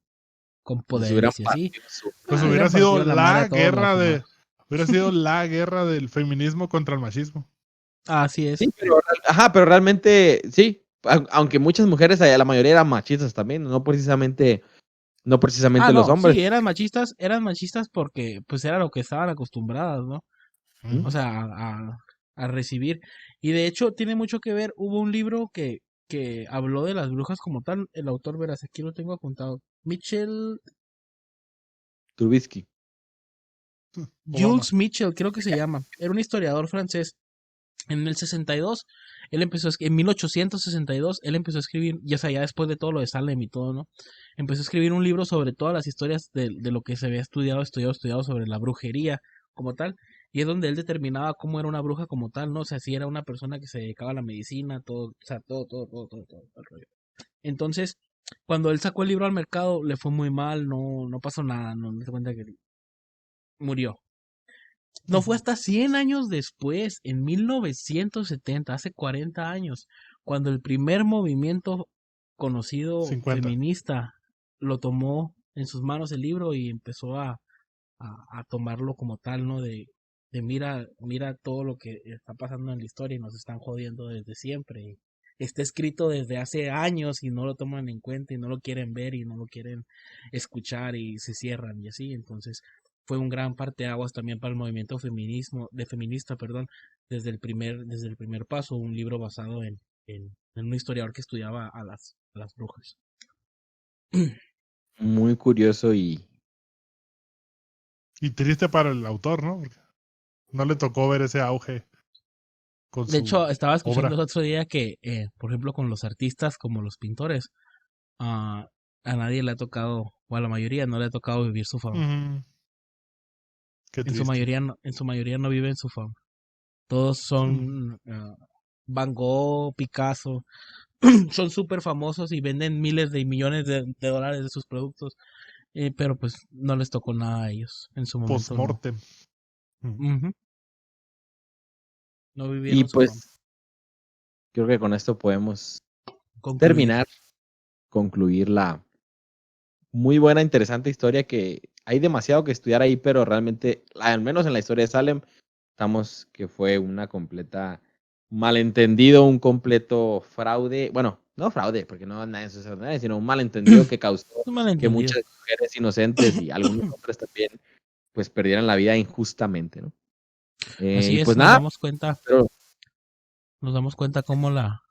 Speaker 3: con
Speaker 2: Se hubieran
Speaker 3: poderes y así,
Speaker 2: partido su
Speaker 4: Pues
Speaker 2: madre.
Speaker 3: hubieran partido la madre a todos los humanos.
Speaker 4: hubiera sido la guerra del feminismo contra el machismo.
Speaker 3: Así es.
Speaker 2: Sí, pero realmente, sí, aunque muchas mujeres, la mayoría eran machistas también, no precisamente los
Speaker 3: No,
Speaker 2: hombres.
Speaker 3: sí, eran machistas porque pues era lo que estaban acostumbradas, ¿no?
Speaker 2: ¿Mm?
Speaker 3: O sea, a recibir. Y de hecho tiene mucho que ver, hubo un libro que habló de las brujas como tal, el autor, verás, aquí lo tengo apuntado. Mitchell,
Speaker 2: Trubisky.
Speaker 3: Jules Mitchell, creo que se llama. Era un historiador francés. En el 62, en 1862, él empezó a escribir, ya sea, ya después de todo lo de Salem y todo, ¿no? Empezó a escribir un libro sobre todas las historias de lo que se había estudiado sobre la brujería como tal. Y es donde él determinaba cómo era una bruja como tal, ¿no? O sea, si era una persona que se dedicaba a la medicina, todo, o sea, todo el rollo. Entonces, cuando él sacó el libro al mercado, le fue muy mal, no pasó nada, no se cuenta que murió. No fue hasta 100 años después, en 1970, hace 40 años, cuando el primer movimiento conocido
Speaker 4: 50.
Speaker 3: feminista lo tomó en sus manos el libro y empezó a tomarlo como tal, ¿no? De mira todo lo que está pasando en la historia y nos están jodiendo desde siempre. Y está escrito desde hace años y no lo toman en cuenta y no lo quieren ver y no lo quieren escuchar y se cierran y así. Entonces fue un gran parteaguas también para el movimiento feminista, perdón, desde el primer paso, un libro basado en un historiador que estudiaba a las brujas.
Speaker 2: Muy curioso y
Speaker 4: Y triste para el autor, ¿no? Porque no le tocó ver ese auge con
Speaker 3: De hecho,
Speaker 4: su
Speaker 3: estaba escuchando el
Speaker 4: obra.
Speaker 3: otro día que, por ejemplo, con los artistas como los pintores, a nadie le ha tocado, o a la mayoría no le ha tocado vivir su fama.
Speaker 4: Ujú. Qué
Speaker 3: En su
Speaker 4: triste.
Speaker 3: mayoría en su mayoría no viven su fama. Todos son Van Gogh, Picasso, son súper famosos y venden miles de millones de dólares de sus productos, pero pues no les tocó nada a ellos. En su momento no.
Speaker 4: Post-mortem.
Speaker 3: Ujú. No
Speaker 2: y
Speaker 3: vivieron su fama.
Speaker 2: pues creo que con esto podemos
Speaker 3: Concluir.
Speaker 2: terminar, concluir la muy buena, interesante historia que hay demasiado que estudiar ahí, pero realmente, al menos en la historia de Salem, estamos que fue una completa malentendido, un completo fraude, bueno, no fraude, porque no nadie es nadie, sino un malentendido que causó
Speaker 3: Un
Speaker 2: que
Speaker 3: malentendido.
Speaker 2: muchas mujeres inocentes y algunos hombres también, pues perdieran la vida injustamente, ¿no?
Speaker 3: Así
Speaker 2: Y
Speaker 3: es,
Speaker 2: pues nada, pero
Speaker 3: nos damos cuenta cómo la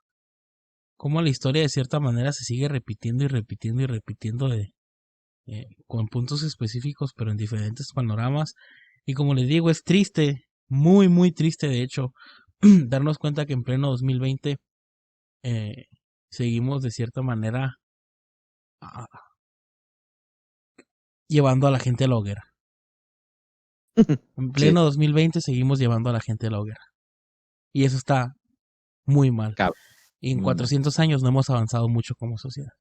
Speaker 3: historia de cierta manera se sigue repitiendo y repitiendo y repitiendo con puntos específicos, pero en diferentes panoramas. Y como les digo, es triste, muy, muy triste, de hecho, darnos cuenta que en pleno 2020 seguimos de cierta manera ah, llevando a la gente a la hoguera. En
Speaker 2: sí,
Speaker 3: pleno 2020 seguimos llevando a la gente a la hoguera. Y eso está muy mal.
Speaker 2: cabrón,
Speaker 3: Y en
Speaker 2: muy mal.
Speaker 3: 400 años no hemos avanzado mucho como sociedad.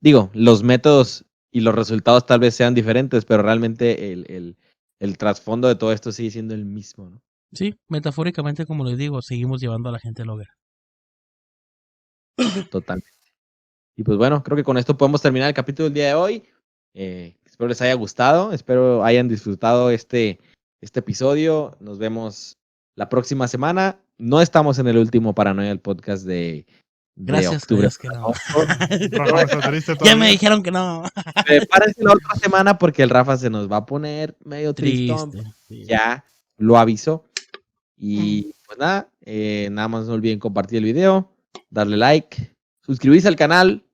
Speaker 2: Digo, los métodos y los resultados tal vez sean diferentes, pero realmente el trasfondo de todo esto sigue siendo el mismo, ¿no?
Speaker 3: Sí, metafóricamente, como les digo, seguimos llevando a la gente a la hoguera.
Speaker 2: Totalmente. Y pues bueno, creo que con esto podemos terminar el capítulo del día de hoy. Espero les haya gustado, espero hayan disfrutado este episodio. Nos vemos la próxima semana. No estamos en el último Paranoia, el podcast de
Speaker 3: Gracias a
Speaker 2: octubre.
Speaker 3: Dios que no.
Speaker 4: Rafa está triste
Speaker 3: Ya
Speaker 4: todavía.
Speaker 3: me dijeron que no.
Speaker 2: Prepárense la otra semana porque el Rafa se nos va a poner medio tristón.
Speaker 3: Triste. Sí.
Speaker 2: Ya lo avisó. Y pues nada, nada más no olviden compartir el video, darle like, suscribirse al canal,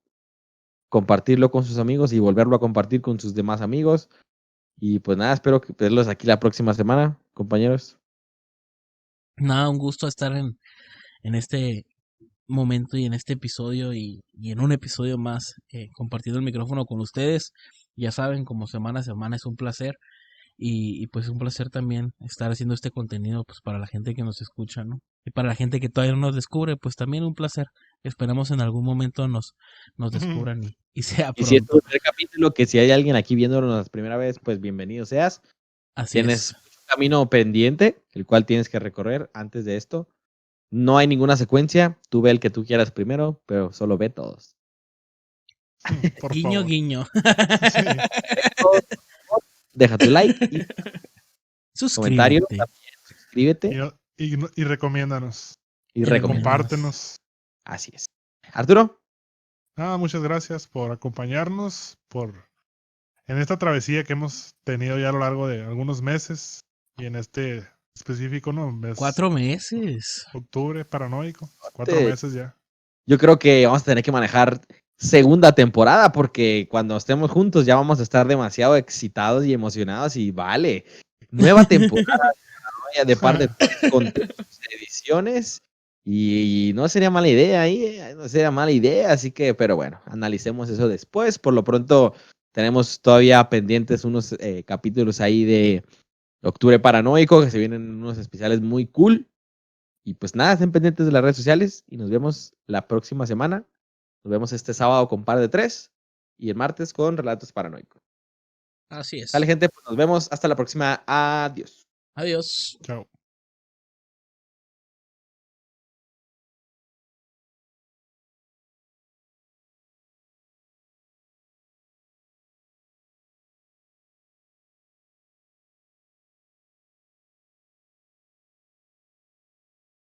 Speaker 2: compartirlo con sus amigos y volverlo a compartir con sus demás amigos. Y pues nada, espero que verlos aquí la próxima semana, compañeros.
Speaker 3: Nada, un gusto estar en este momento y en este episodio y en un episodio más compartiendo el micrófono con ustedes. Ya saben, como semana a semana es un placer y pues es un placer también estar haciendo este contenido pues para la gente que nos escucha, ¿no? Y para la gente que todavía no nos descubre, pues también un placer. Esperamos en algún momento nos descubran y sea
Speaker 2: Y si es tu
Speaker 3: pronto.
Speaker 2: primer capítulo, que si hay alguien aquí viéndonos la primera vez, pues bienvenido seas.
Speaker 3: Así
Speaker 2: Tienes
Speaker 3: es.
Speaker 2: un camino pendiente, el cual tienes que recorrer antes de esto. No hay ninguna secuencia, tú ve el que tú quieras primero, pero solo ve todos.
Speaker 4: Por
Speaker 3: Guiño,
Speaker 4: favor.
Speaker 3: guiño.
Speaker 4: Sí.
Speaker 2: Deja tu like y comentario,
Speaker 3: Suscríbete.
Speaker 2: también, suscríbete
Speaker 4: Y recomiéndanos.
Speaker 2: y
Speaker 3: Y
Speaker 2: recomienda.
Speaker 4: Compártenos.
Speaker 2: Así es. Arturo,
Speaker 4: Muchas gracias por acompañarnos, en esta travesía que hemos tenido ya a lo largo de algunos meses y en este específico, ¿no? Mes
Speaker 3: 4 meses.
Speaker 4: octubre paranoico. 4 meses ya.
Speaker 2: yo creo que vamos a tener que manejar segunda temporada, porque cuando estemos juntos ya vamos a estar demasiado excitados y emocionados y vale, nueva temporada de parte de con 3 ediciones y no sería mala idea ahí, no sería mala idea, así que, pero bueno, analicemos eso después. Por lo pronto tenemos todavía pendientes unos capítulos ahí de Octubre Paranoico, que se vienen unos especiales muy cool. Y pues nada, estén pendientes de las redes sociales y nos vemos la próxima semana. Nos vemos este sábado con Par de 3 y el martes con Relatos Paranoicos.
Speaker 3: Así es.
Speaker 2: Sale, gente, pues nos vemos hasta la próxima. Adiós.
Speaker 3: Adiós.
Speaker 4: Chao.